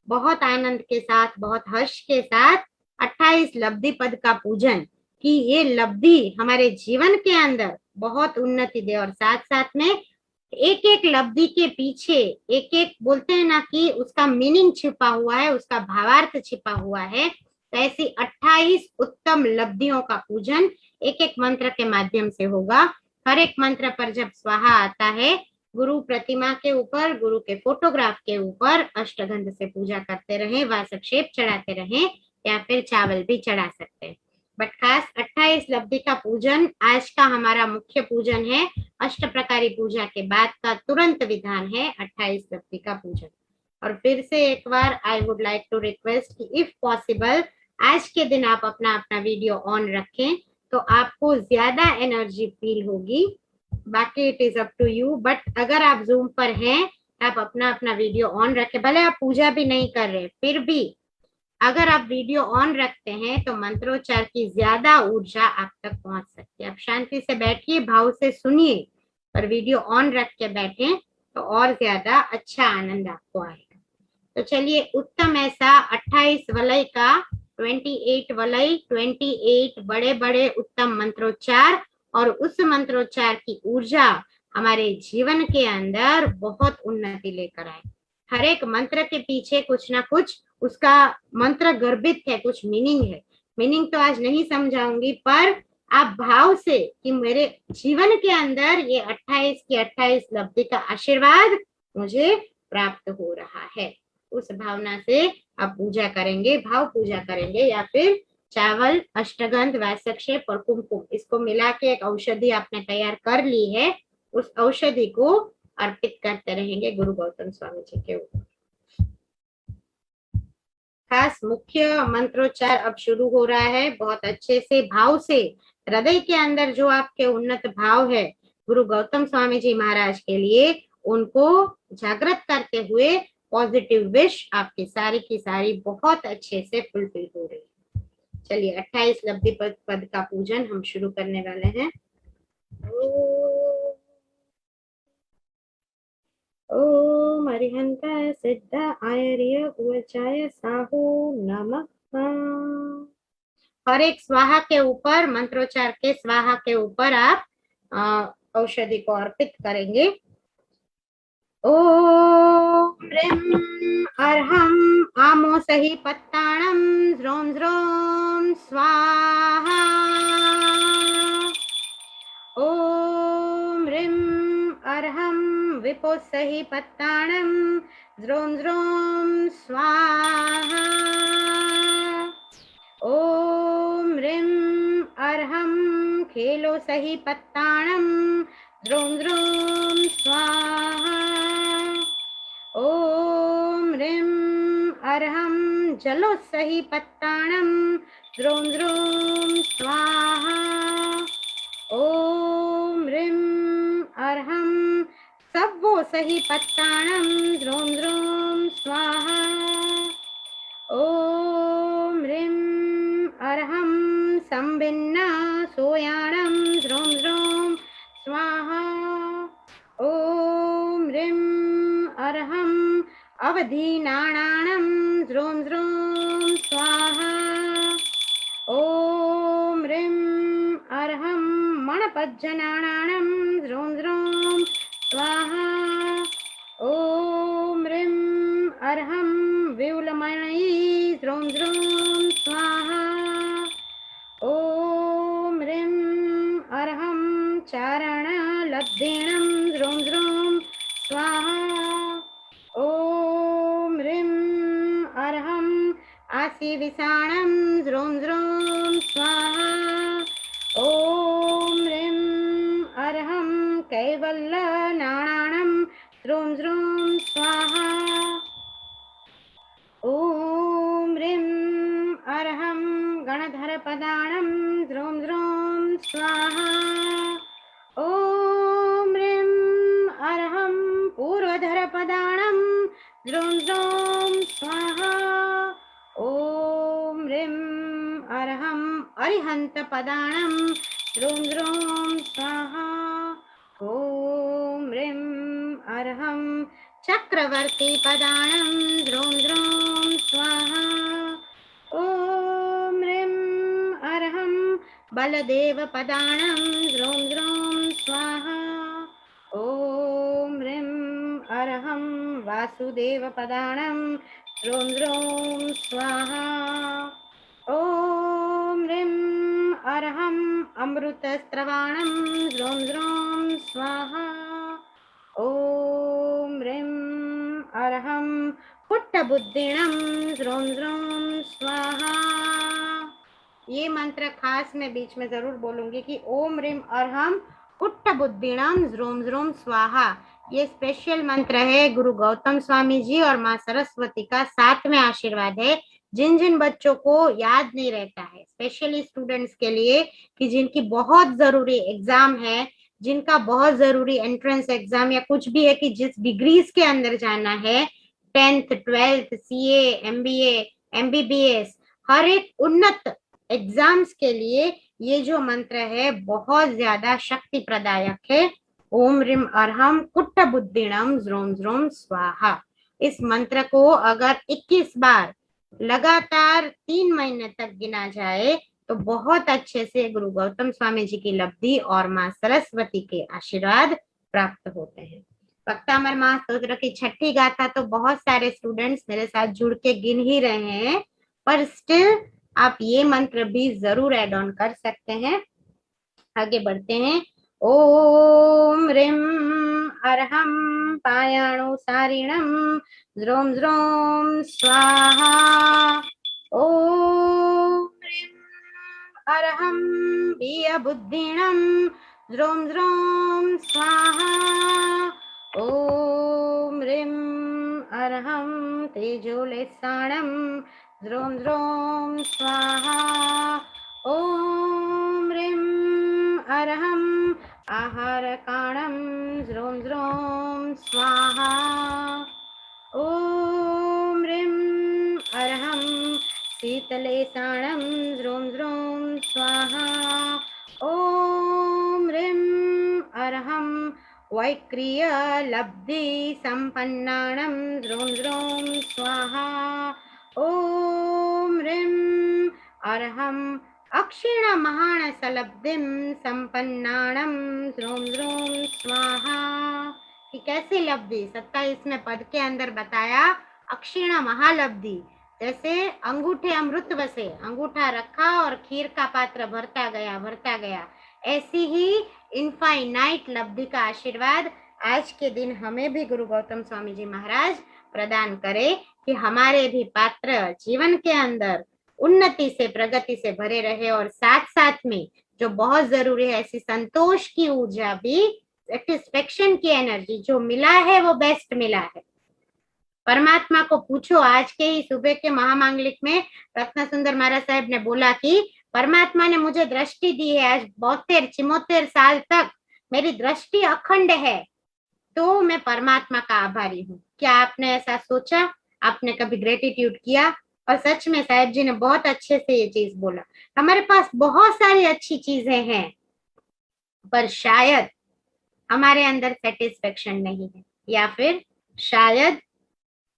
बहुत आनंद के साथ, बहुत हर्ष के साथ 28 लब्धि पद का पूजन, कि ये लब्धि हमारे जीवन के अंदर बहुत उन्नति दे और साथ साथ में एक एक लब्धि के पीछे एक एक, बोलते हैं ना कि उसका मीनिंग छिपा हुआ है, उसका भावार्थ छिपा हुआ है। तो ऐसी 28 उत्तम लब्धियों का पूजन एक एक मंत्र के माध्यम से होगा। हर एक मंत्र पर जब स्वाहा आता है, गुरु प्रतिमा के ऊपर, गुरु के फोटोग्राफ के ऊपर अष्टगंध से पूजा करते रहे, वासक्षेप चढ़ाते रहे या फिर चावल भी चढ़ा सकते हैं। बट खास 28 लब्धि का पूजन आज का हमारा मुख्य पूजन है। अष्ट प्रकारी पूजा के बाद का तुरंत विधान है 28 लब्धि का पूजन। और फिर से एक बार I would like to request कि इफ पॉसिबल आज के दिन आप अपना अपना वीडियो ऑन रखें तो आपको ज्यादा एनर्जी फील होगी। बाकी it is up to you, but अगर आप जूम पर हैं, आप अपना अपना वीडियो ऑन रखें। भले आप पूजा भी नहीं कर रहे, फिर भी अगर आप वीडियो ऑन रखते हैं तो मंत्रोच्चार की ज्यादा ऊर्जा आप तक पहुंच सकती है। आप शांति से बैठिए, भाव से सुनिए, पर वीडियो ऑन रख के बैठे तो और ज्यादा अच्छा आनंद आपको आएगा। तो चलिए, उत्तम ऐसा 28 वलय का 28 वलय, 28 बड़े बड़े उत्तम मंत्रोच्चार और उस मंत्रोच्चार की ऊर्जा हमारे जीवन के अंदर बहुत उन्नति लेकर आए। हर एक मंत्र के पीछे कुछ ना कुछ उसका मंत्र गर्भित है, कुछ मीनिंग है। मीनिंग तो आज नहीं समझाऊंगी, पर आप भाव से कि मेरे जीवन के अंदर ये 28 की 28 लब्धि का आशीर्वाद मुझे प्राप्त हो रहा है, उस भावना से आप पूजा करेंगे, भाव पूजा करेंगे। या फिर चावल, अष्टगंध, वासक्षेप और कुमकुम, इसको मिला के एक औषधि आपने तैयार कर ली है, उस औषधि को अर्पित करते रहेंगे गुरु गौतम स्वामी जी के ऊपर। खास मुख्य मंत्रोच्चार अब शुरू हो रहा है। बहुत अच्छे से भाव से, हृदय के अंदर जो आपके उन्नत भाव है गुरु गौतम स्वामी जी महाराज के लिए, उनको जागृत करते हुए पॉजिटिव विश आपकी सारी की सारी बहुत अच्छे से फुलफिल हो रही है। चलिए, 28 लब्धि पद का पूजन हम शुरू करने वाले हैं। ओम अरिहंत सिद्ध आयर्य उवचाय साहू नमः। हर एक स्वाहा के ऊपर, मंत्रोच्चार के स्वाहा के ऊपर आप औषधि को अर्पित करेंगे। ओम ह्रीं अर्हं आमो सही पत्ताणं ज्रों ज्रों स्वाहा। ओम ह्रीं अर्हं विपोसहि पत्ताणं ज्रों ज्रों स्वाहा। ओम ह्रीं अर्हं खेलो सहि पत्ताणं ज्रों ज्रों स्वाहा। ओम ह्रीं अर्हं जलो सहि पत्ताणं ज्रों ज्रों स्वाहा। ओम ह्रीं अर्हं सव्वो सहि पत्ताणं ज्रों ज्रों स्वाहा। ओम ह्रीं अर्हं संभिन्ना सोयाणं ज्रों ज्रों स्वाहा। ओम ह्रीं अर्हं अवधीनाणाणं ज्रों ज्रों स्वाहा। ओम ह्रीं अर्हं मणपज्जनाणाणं ज्रों ज्रों स्वाहा। ओम ह्रीं अर्हं विउलमणि ज्रों ज्रों स्वाहा। ओम ह्रीं अर्हं चारणलब्धीणं ज्रों ज्रों स्वाहा। ओम ह्रीं अर्हं आसीविसाणं ज्रों ज्रों स्वाहा। ओम ह्रीं अर्हं कैवल्यनाणाणं ज्रों ज्रों स्वाहा। ओम ह्रीं अर्हं गणधरपदाणं ज्रों ज्रों स्वाहा। ओम ह्रीं अर्हं पूर्वधरपदाणं ज्रों ज्रों स्वाहा। ओम ह्रीं अर्हं अरिहंत पदाणं ह्रूं ह्रूं स्वाहा। ॐ ह्रीं अर्हं चक्रवर्ती पदाणं ह्रूं ह्रूं स्वाहा। ॐ ह्रीं अर्हं बलदेव पदाणं ह्रूं ह्रूं स्वाहा। ॐ ह्रीं अर्हं वासुदेव पदाणं ह्रूं ह्रूं स्वाहा। ॐ ह्रीं अर्हं अमृतस्रवाणं ह्रूं ह्रूं स्वाहा। ॐ ह्रीं अर्हं पुट्टबुद्धिणं ह्रूं ह्रूं स्वाहा। ये मंत्र खास मैं बीच में जरूर बोलूंगी कि ओम ह्रीं अर्हं पुट्टबुद्धिणं ह्रूं ह्रूं स्वाहा। ये स्पेशल मंत्र है गुरु गौतम स्वामी जी और माँ सरस्वती का 7वें आशीर्वाद है। जिन जिन बच्चों को याद नहीं रहता है, स्पेशली स्टूडेंट्स के लिए कि जिनकी बहुत जरूरी एग्जाम है, जिनका बहुत जरूरी एंट्रेंस एग्जाम या कुछ भी है कि जिस डिग्रीज के अंदर जाना है, 10th 12th CA MBA MBBS, हर एक उन्नत एग्जाम्स के लिए ये जो मंत्र है बहुत ज्यादा शक्ति प्रदायक है। ओम ह्रीं अर्हं पुट्टबुद्धिणं ह्रूं ह्रूं स्वाहा। इस मंत्र को अगर 21 बार लगातार 3 महीने तक गिना जाए तो बहुत अच्छे से गुरु गौतम स्वामी जी की लब्धि और माँ सरस्वती के आशीर्वाद प्राप्त होते हैं। भक्तामर माँ स्तोत्र की 6ठी गाथा तो बहुत सारे स्टूडेंट्स मेरे साथ जुड़ के गिन ही रहे हैं, पर स्टिल आप ये मंत्र भी जरूर एड ऑन कर सकते हैं। आगे बढ़ते हैं। ओम ह्रीं अर्हं पायाणुसारिणं ह्रूं ह्रूं स्वाहा। ओम ह्रीं अर्हं बियबुद्धिणं ह्रूं ह्रूं स्वाहा। ओम ह्रीं अर्हं तेजोलेसाणं ह्रूं ह्रूं स्वाहा। ओम ह्रीं अर्हं आहारकाणं ह्रूं ह्रूं स्वाहा। ओम ह्रीं अर्हं शीतलेसाणं ह्रूं ह्रूं स्वाहा। ओम ह्रीं अर्हं वैक्रिय लब्धि संपन्नाणं ह्रूं ह्रूं स्वाहा। ओम ह्रीं अर्हं अक्षीण महान सलब्धिं संपन्नाणं ह्रूं ह्रूं स्वाहा। कि कैसी लब्धि 27वें पद के अंदर बताया, अक्षीण महालब्धि, जैसे अंगूठे अमृत बसे, अंगूठा रखा और खीर का पात्र भरता गया, ऐसी ही इनफाइनाइट लब्धि का आशीर्वाद आज के दिन हमें भी गुरु गौतम स्वामी जी महाराज प्रदान करे कि हमारे भी पात्र जीवन के अंदर उन्नति से प्रगति से भरे रहे और साथ साथ में जो बहुत जरूरी है ऐसी संतोष की ऊर्जा भी, सेटिस्फेक्शन की एनर्जी जो मिला है वो बेस्ट मिला है। परमात्मा को पूछो, आज के ही सुबह के महामांगलिक में रत्न सुंदर महाराज साहब ने बोला कि परमात्मा ने मुझे दृष्टि दी है, आज 72-74 साल तक मेरी दृष्टि अखंड है, तो मैं परमात्मा का आभारी हूँ। क्या आपने ऐसा सोचा? आपने कभी ग्रेटिट्यूड किया? और सच में साहब जी ने बहुत अच्छे से ये चीज बोला, हमारे पास बहुत सारी अच्छी चीजें हैं पर शायद हमारे अंदर सेटिस्फेक्शन नहीं है, या फिर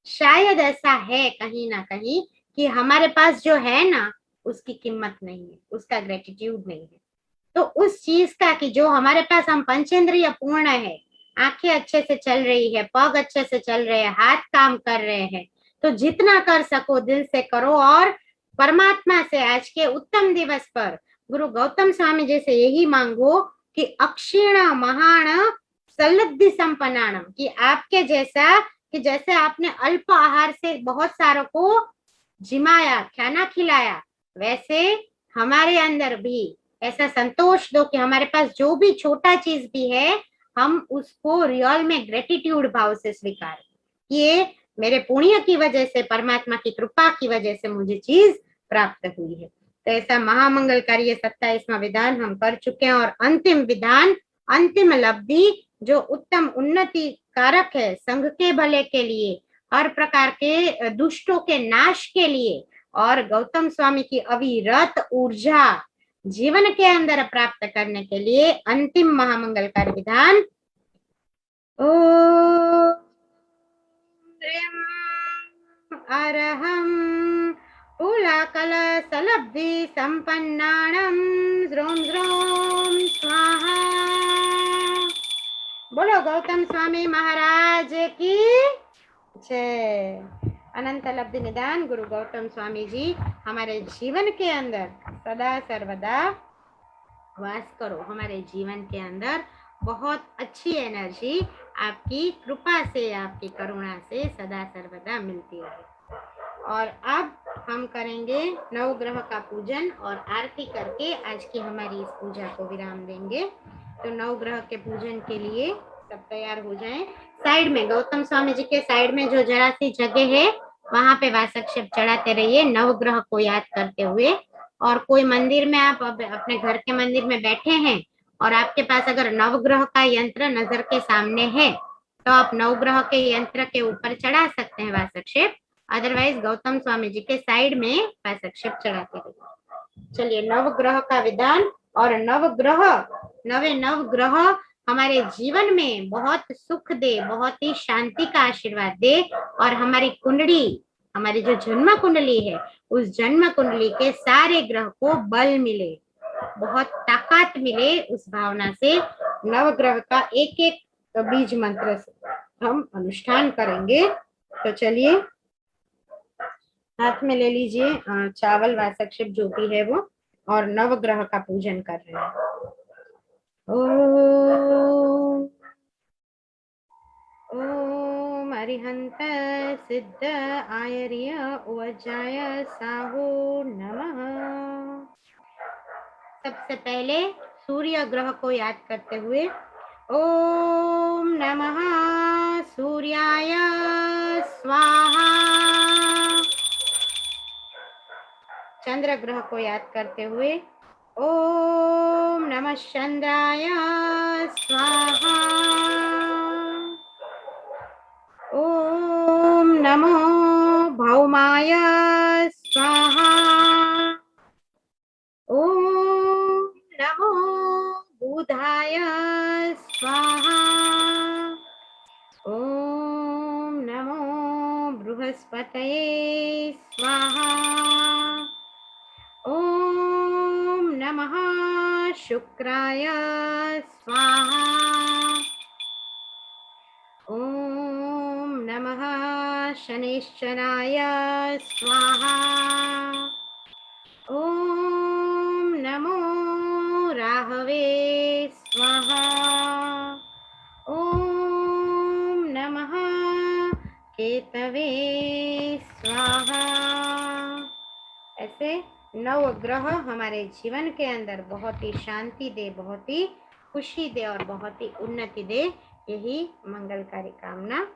शायद ऐसा है कहीं ना कहीं कि हमारे पास जो है ना उसकी कीमत नहीं है, उसका ग्रेटिट्यूड नहीं है। तो उस चीज का कि जो हमारे पास हम पंचेंद्रिय पूर्ण है, आंखें अच्छे से चल रही है, पग अच्छे से चल रहे हैं, हाथ काम कर रहे हैं, तो जितना कर सको दिल से करो और परमात्मा से आज के उत्तम दिवस पर गुरु गौतम स्वामी जी से यही मांगो कि अक्षीण महान सलब्धि संपन्नाणम, कि आपके जैसा, कि जैसे आपने अल्प आहार से बहुत सारों को जिमाया, खाना खिलाया, वैसे हमारे अंदर भी ऐसा संतोष दो कि हमारे पास जो भी छोटा चीज भी है हम उसको रियल में ग्रेटिट्यूड भाव से स्वीकार, ये मेरे पुण्य की वजह से, परमात्मा की कृपा की वजह से मुझे चीज प्राप्त हुई है। तो ऐसा महामंगलकारी ये 27वां विधान हम कर चुके हैं और अंतिम विधान, अंतिम लब्धि जो उत्तम उन्नति कारक है, संघ के भले के लिए, हर प्रकार के दुष्टों के नाश के लिए, और गौतम स्वामी की अविरत ऊर्जा जीवन के अंदर प्राप्त करने के लिए अंतिम महामंगलकारी विधान ओम अरहम कलशलब्धि संपन्नाणं ह्रों ह्रों स्वाहा। बोलो गौतम स्वामी महाराज की जय। अनंत लब्धि निदान गुरु गौतम स्वामी जी हमारे जीवन के अंदर सदा सर्वदा वास करो। हमारे जीवन के अंदर बहुत अच्छी एनर्जी आपकी कृपा से, आपकी करुणा से सदा सर्वदा मिलती रहे। और अब हम करेंगे नवग्रह का पूजन और आरती करके आज की हमारी इस पूजा को विराम देंगे। तो नवग्रह के पूजन के लिए सब तैयार हो जाएं। साइड में गौतम स्वामी जी के साइड में जो जरा सी जगह है वहां पे वासक्षेप चढ़ाते रहिए नवग्रह को याद करते हुए। और कोई मंदिर में आप अपने घर के मंदिर में बैठे हैं और आपके पास अगर नवग्रह का यंत्र नजर के सामने है तो आप नवग्रह के यंत्र के ऊपर चढ़ा सकते हैं वासक्षेप। अदरवाइज गौतम स्वामी जी के साइड में वासक्षेप चढ़ाते रहिए। चलिए नवग्रह का विधान। और नवे नवग्रह हमारे जीवन में बहुत सुख दे, बहुत ही शांति का आशीर्वाद दे और हमारी कुंडली, हमारी जो जन्म कुंडली है उस जन्म कुंडली के सारे ग्रह को बल मिले, बहुत ताकत मिले। उस भावना से नवग्रह का एक एक बीज मंत्र से हम अनुष्ठान करेंगे। तो चलिए हाथ में ले लीजिए चावल वासक्षेप जो भी है वो, और नवग्रह का पूजन कर रहे हैं। ओम ओम अरिहंत सिद्ध आयर्य उवज्राय साहू नमः। सबसे पहले सूर्य ग्रह को याद करते हुए ओम नमः सूर्याय स्वाहा। चंद्र ग्रह को याद करते हुए ओम नमः चंद्राय स्वाहा। ओम नमो भौमाय स्वाहा। ओम नमो बुधाय स्वाहा। ओम नमो बृहस्पतये स्वाहा। ओम नमः शुक्राय स्वाहा। ओम नमः शनिश्चराय स्वाहा। ओम नमो राहवे स्वाहा। ओम नमः केतवे स्वाहा। ऐसे नवग्रह हमारे जीवन के अंदर बहुत ही शांति दे, बहुत ही खुशी दे और बहुत ही उन्नति दे, यही मंगलकारी कामना।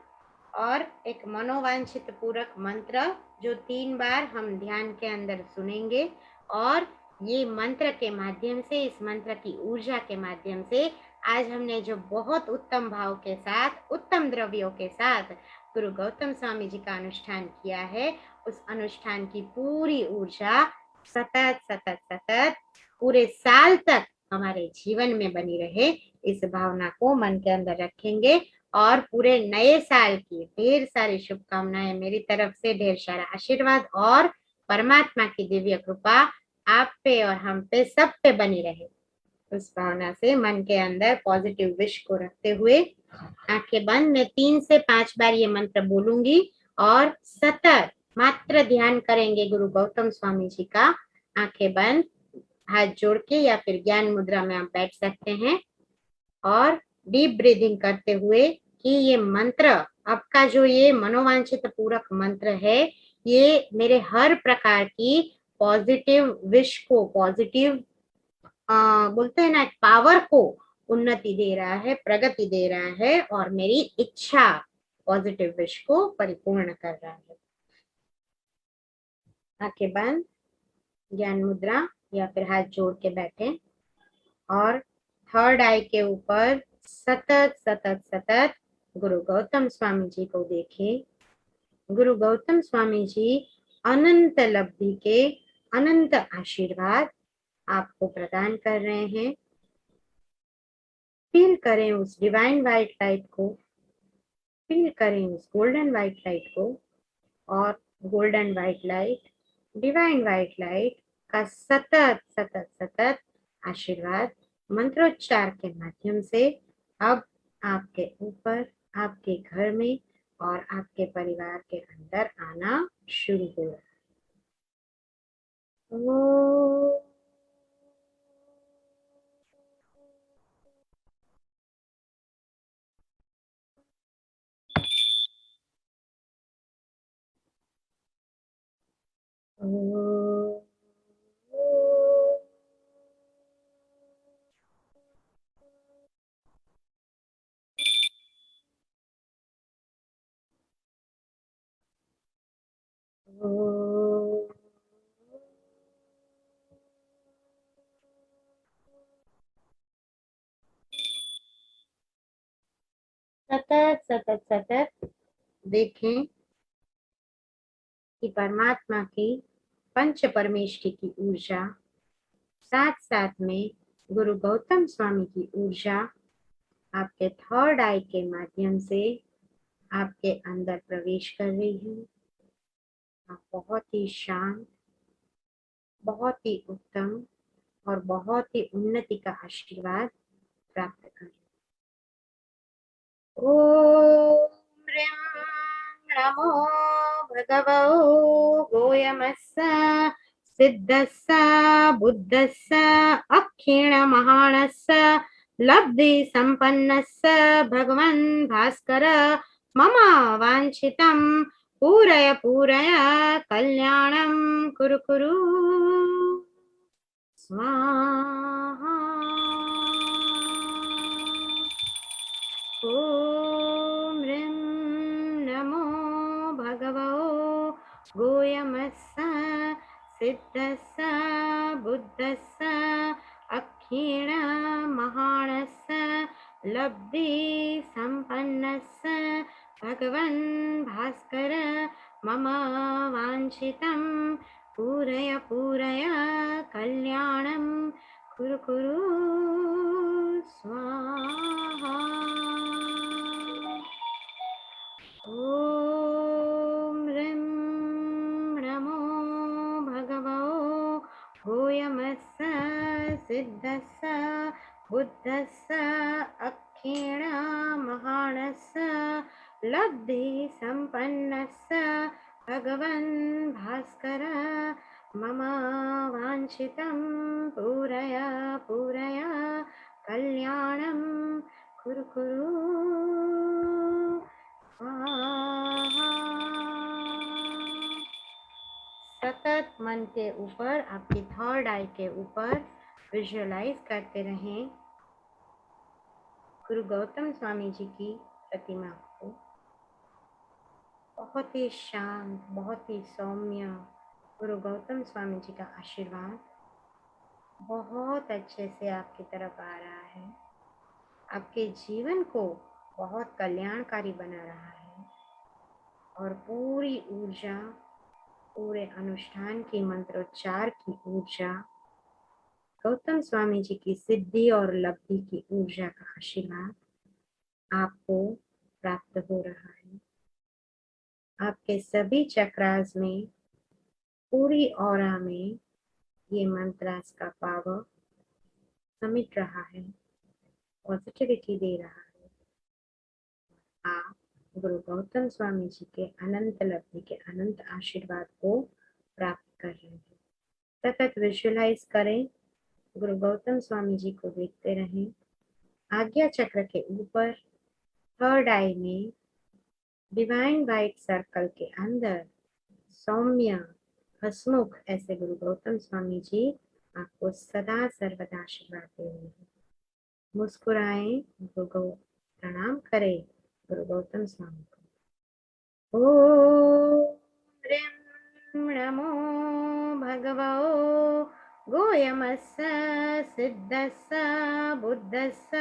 और एक मनोवांछित पूरक मंत्र जो 3 बार हम ध्यान के अंदर सुनेंगे और ये मंत्र के माध्यम से, इस मंत्र की ऊर्जा के माध्यम से आज हमने जो बहुत उत्तम भाव के साथ, उत्तम द्रव्यों के साथ गुरु गौतम स्वामी जी का अनुष्ठान किया है, उस अनुष्ठान की पूरी ऊर्जा सतत सतत सतत पूरे साल तक हमारे जीवन में बनी रहे, इस भावना को मन के अंदर रखेंगे। और पूरे नए साल की ढेर सारी शुभकामनाएं मेरी तरफ से, ढेर सारा आशीर्वाद और परमात्मा की दिव्य कृपा आप पे और हम पे, सब पे बनी रहे। उस भावना से मन के अंदर पॉजिटिव विश को रखते हुए आंखें बंद, मैं 3 से 5 बार ये मंत्र बोलूंगी और सतत मात्र ध्यान करेंगे गुरु गौतम स्वामी जी का। आंखें बंद, हाथ जोड़ के या फिर ज्ञान मुद्रा में आप बैठ सकते हैं और डीप ब्रीदिंग करते हुए कि ये मंत्र, आपका जो ये मनोवांछित पूरक मंत्र है, ये मेरे हर प्रकार की पॉजिटिव विश को, पॉजिटिव बोलते हैं ना, पावर को उन्नति दे रहा है, प्रगति दे रहा है और मेरी इच्छा, पॉजिटिव विश को परिपूर्ण कर रहा है। आंखें बंद, ज्ञान मुद्रा या फिर हाथ जोड़ के बैठे और थर्ड आई के ऊपर सतत सतत सतत गुरु गौतम स्वामी जी को देखें। गुरु गौतम स्वामी जी अनंत लब्धि के अनंत आशीर्वाद आपको प्रदान कर रहे हैं। फील करें उस डिवाइन व्हाइट लाइट को, फील करें उस गोल्डन व्हाइट लाइट को, और golden white light, divine white light का सतत सतत सतत आशीर्वाद मंत्रोच्चार के माध्यम से अब आपके ऊपर, आपके घर में और आपके परिवार के अंदर आना शुरू हो रहा है। सतत सतत सतत देखें कि परमात्मा की पंच परमेष्टि की ऊर्जा साथ साथ में गुरु गौतम स्वामी की ऊर्जा आपके थर्ड आई के माध्यम से आपके अंदर प्रवेश कर रही है। आप बहुत ही शांत, बहुत ही उत्तम और बहुत ही उन्नति का आशीर्वाद प्राप्त करें। ओम नमो भगवो गोयमस्स सिद्धस्स बुद्धस्स अक्षीण महाणस्स लब्धि संपन्नस्स भगवन् भास्कर मम वांछितं पूरय पूरय कल्याणं कुरु कुरु स्वाहा। ओम ह्रीं नमो भगवो गोयमस्स सिद्धस्स बुद्धस्स अक्षीण महाणस्स लब्धि संपन्नस्स भगवन् भास्कर मम वांछितं पूरय पूरय कल्याणं कुरु कुरु स्वाहा। ओम ह्रीं नमो भगवो गोयमस्स सिद्धस्स बुद्धस्स अक्षीण महाणस्स लब्धि संपन्नस्स भगवन् भास्कर मम वांछितं पूरय पूरय कल्याणं कुरु कुरु स्वाहा। सतत मन के ऊपर, आपकी थर्ड आई के ऊपर विजुअलाइज करते रहें गुरु गौतम स्वामी जी की प्रतिमा को। बहुत ही शांत, बहुत ही सौम्य गुरु गौतम स्वामी जी का आशीर्वाद बहुत अच्छे से आपकी तरफ आ रहा है, आपके जीवन को बहुत कल्याणकारी बना रहा है और पूरी ऊर्जा, पूरे अनुष्ठान की मंत्रोच्चार की ऊर्जा, गौतम स्वामी जी की सिद्धि और लब्धि की ऊर्जा का आशीर्वाद आपको प्राप्त हो रहा है। आपके सभी चक्रास में, पूरी ऑरा में ये मंत्रास का पावर समिट रहा है, पॉजिटिविटी दे रहा है। आप गुरु गौतम स्वामी जी के अनंत लब्धि के अनंत आशीर्वाद को प्राप्त कर रहे हैं। सतत विजुअलाइज करें, गुरु गौतम स्वामी जी को देखते रहें। आज्ञा चक्र के ऊपर थर्ड आई में डिवाइन वाइट सर्कल के अंदर सौम्य हसमुख ऐसे गुरु गौतम स्वामी जी आपको सदा सर्वदा आशीर्वाद दे रहे हैं। मुस्कुराएं, गुरु गौ प्रणाम करें गुरु गौतम स्वामी को। ओम ह्रीं नमो भगवो गोयमस्स सिद्धस्स बुद्धस्स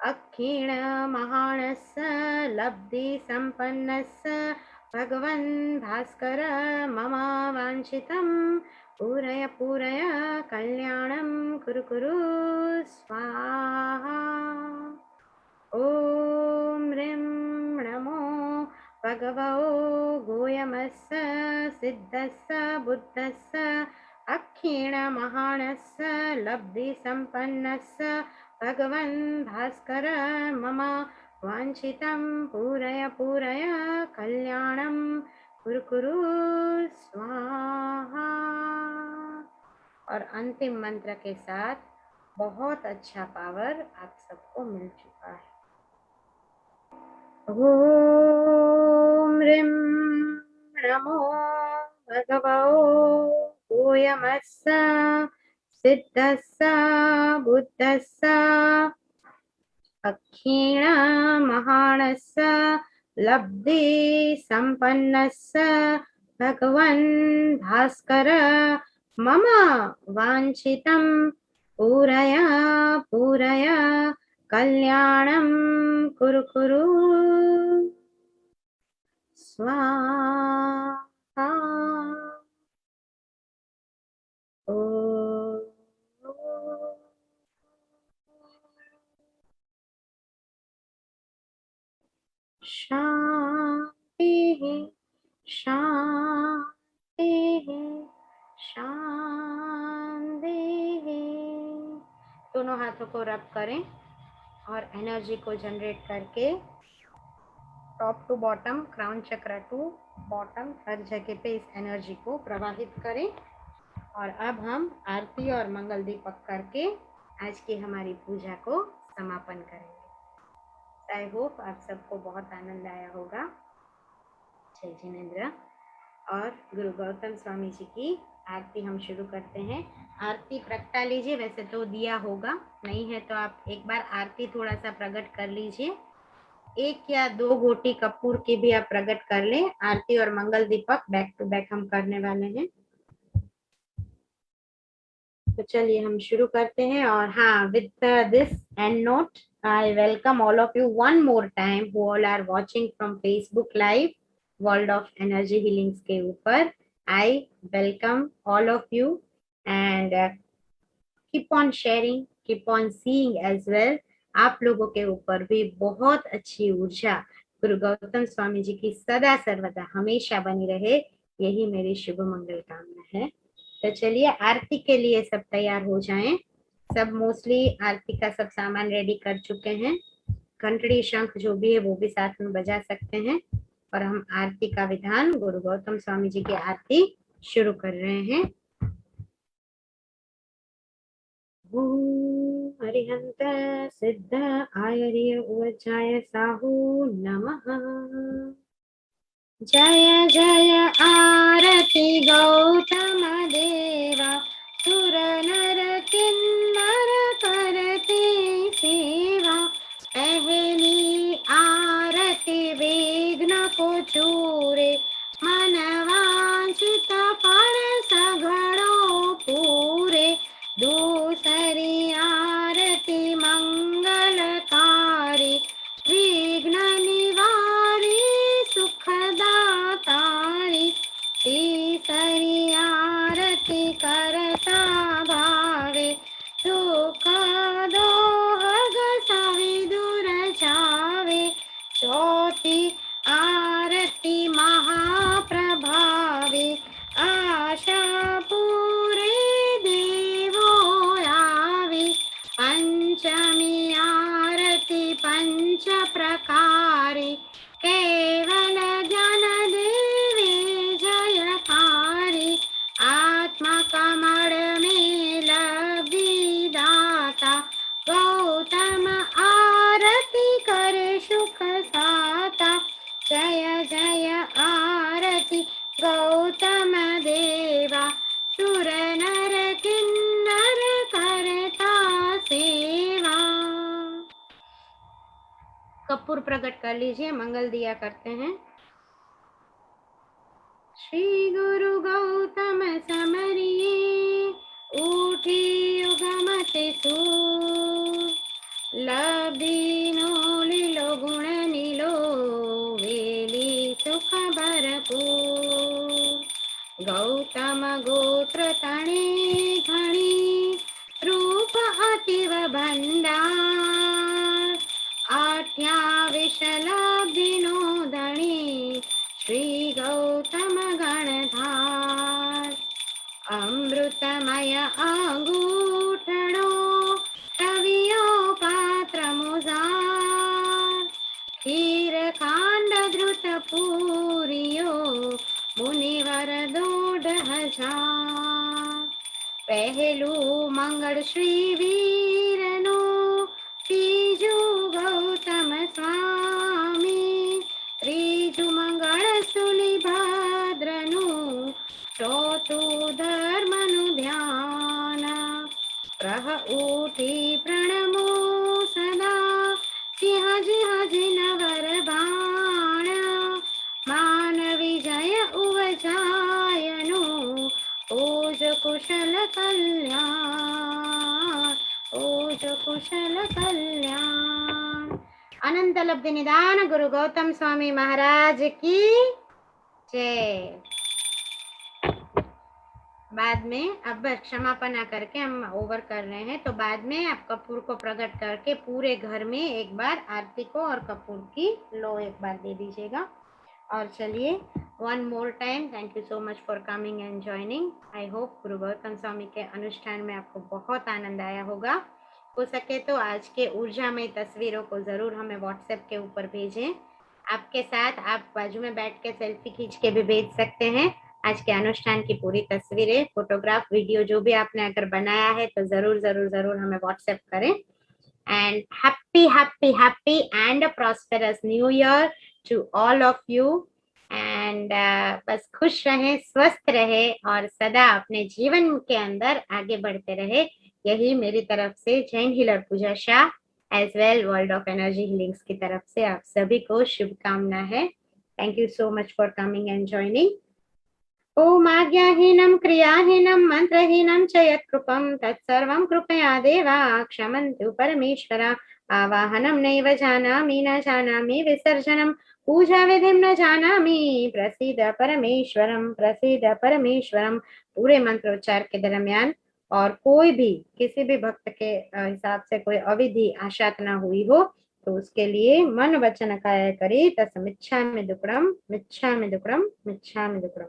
अक्षीण महाणस्स लब्धि संपन्नस्स भगवन् भास्कर मम वाञ्छितं पूरय पूरय कल्याणं कुरु कुरु स्वाहा। ॐ ह्रीं नमो भगवो गोयमस्य सिद्धस्य बुद्धस्य अक्षीणमहानस्य लब्धिसम्पन्नस्य भगवन् भास्कर मम वाञ्छितं पूरय पूरय कल्याणं कुरु कुरु स्वाहा। और अंतिम मंत्र के साथ बहुत अच्छा पावर आप सबको मिल चुका है। ॐ ह्रीं नमो भगवो गोयमस्य सिद्धस्य बुद्धस्य अक्षीणमहानस्य लब्धिसम्पन्नस्य भगवन् भास्कर मम वाञ्छितं पूरय पूरय कल्याणं कुरु कुरु स्वाहा। ॐ शान्तिः शान्तिः शान्तिः। दोनों हाथों को रब करें और एनर्जी को जनरेट करके टॉप टू बॉटम, क्राउन चक्र टू बॉटम, हर जगह पे इस एनर्जी को प्रवाहित करें। और अब हम आरती और मंगल दीपक करके आज की हमारी पूजा को समापन करेंगे। आई होप आप सबको बहुत आनंद आया होगा। जय जिनेंद्र। और गुरु गौतम स्वामी जी की आरती हम शुरू करते हैं। आरती प्रगटा लीजिए, वैसे तो दिया होगा, नहीं है तो आप एक बार आरती थोड़ा सा प्रकट कर लीजिए। 1 या 2 गोटी कपूर की भी आप प्रकट कर लें। आरती और मंगल दीपक बैक टू बैक हम करने वाले हैं। तो चलिए हम शुरू करते हैं। और हाँ, with this and note, I welcome all of you one more time who all are watching from Facebook Live, World of Energy Healings के ऊपर। I welcome all of you and keep on sharing, keep on seeing as well। आप लोगों के ऊपर भी बहुत अच्छी ऊर्जा गुरु गौतम स्वामी जी की सदा सर्वदा हमेशा बनी रहे, यही मेरी शुभ मंगल कामना है। तो चलिए आरती के लिए सब तैयार हो जाएं। सब मोस्टली आरती का सब सामान रेडी कर चुके हैं। घंटड़ी शंख जो भी है वो भी साथ में बजा सकते हैं। और हम आरती का विधान गुरु गौतम स्वामी जी की आरती शुरू कर रहे हैं। ओम अरिहंत सिद्ध आयर्य उवज्राय साहू नमः। जय जय आरती गौतम देवा, सुर नर किन्नर करते सेवा। पहली आरती विघ्न को चूरे, मन वांछित फल सघळो पूरे। दूसरी आरती मंगलकारी, विघ्न निवारी सुखदातारी। तीसरी आरती करता भावे, सुख दोहग सवि दूर जावे। चौथी आरती महाप्रभावी, आशा पूरे देवो आवे। पंचमी आरती पंच प्रकारी, केवल ज्ञान देवे जयकारी। आत्मा कमल में लब्धि दाता, गौतम आरती करे सुख साता। जय जय आरती गौतम देवा, सुर नर किन्नर करता सेवा। कपूर प्रकट कर लीजिए, मंगल दिया करते हैं। श्री गुरु गौतम समरिये, उठी युगमति सूर। लब्धि नो लीलो गुण नीलो, वेली सुख बर गोत्र तणे घणी रूप अतीव भंडार 28 लब्धिनो धणी श्री गौतम गणधार अमृतमय अंगूठणो कवियो पात्र मुजार क्षीर कांड धृत पूरियो मुनिवर 1,500 पहलू मंगल श्री वीरनो तीजू गौतम स्वामी त्रीजू मंगल सुलिभद्रनु चौथु धर्मनु ध्यान प्रह उठी प्रणमो सदा जिह जिह जिनवर बाण मान विजय उवजायनु ओज कुशल कल्याण ओज कुशल कल्याण। अनंत लब्धि निदान गुरु गौतम स्वामी महाराज की जय। बाद में अब क्षमापना करके हम ओवर कर रहे हैं, तो बाद में आप कपूर को प्रकट करके पूरे घर में एक बार आरती को और कपूर की लो एक बार दे दीजिएगा। और चलिए one more time thank you so much for coming and joining. I hope गुरु गौतम स्वामी के अनुष्ठान में आपको बहुत आनंद आया होगा। हो सके तो आज के ऊर्जामय तस्वीरों को ज़रूर हमें व्हाट्सएप के ऊपर भेजें। आपके साथ आप बाजू में बैठ के सेल्फी खींच के भी भेज सकते हैं। आज के अनुष्ठान की पूरी तस्वीरें, फोटोग्राफ, वीडियो जो भी आपने अगर बनाया है तो ज़रूर ज़रूर ज़रूर हमें व्हाट्सएप करें। And happy happy happy and prosperous new year to all of you. And बस खुश रहें, स्वस्थ रहे और सदा अपने जीवन के अंदर आगे बढ़ते रहे, यही मेरी तरफ से Jain healer Pooja Shah as well world of energy healings की तरफ से आप सभी को शुभकामना है। Thank you so much for coming and joining. ओम आज्ञाहीनं क्रियाहीनं मंत्रहीनं च यत्कृपं तत्सर्वं कृपया देवा क्षमन्तु परमेश्वरा। आवाहनं नैव जानामि न जानामि विसर्जनं पूजा विधिं न जानामि प्रसीद परमेश्वरम प्रसीद परमेश्वरम। पूरे मंत्रोच्चार के दरमियान और कोई भी किसी भी भक्त के हिसाब से कोई अविधि आशात न हुई हो तो उसके लिए मन वचन काया करी तस्मिच्छामि दुक्कडं मिच्छामि दुक्कडं मिच्छामि दुक्कडं।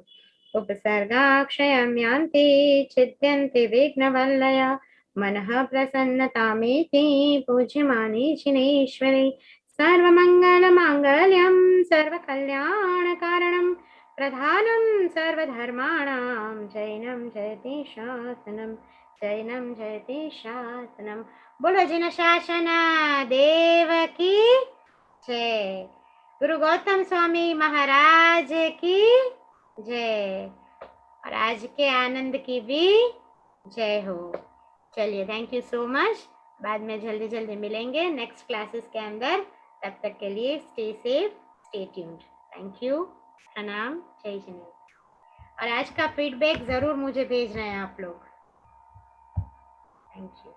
उपसर्गाक्षयम्यान्ति चिद्यन्ति विघ्नवल्लया मनः प्रसन्नतामेति पूज्यमाने जिनेश्वरी। सर्वमङ्गलमाङ्गल्यं सर्वकल्याणकारणं प्रधानं सर्वधर्माणां जैनं जयति शासनं जैनं जयति शासनं। बोलो जिन शासन देव की जय। गुरु गौतम स्वामी महाराज की जय और आज के आनंद की भी जय हो। चलिए थैंक यू सो मच। बाद में जल्दी जल्दी मिलेंगे नेक्स्ट क्लासेस के अंदर। तब तक के लिए stay safe, stay tuned. Thank you, प्रणाम, जय जिनेन्द्र। और आज का फीडबैक जरूर मुझे भेज रहे हैं आप लोग। Thank you.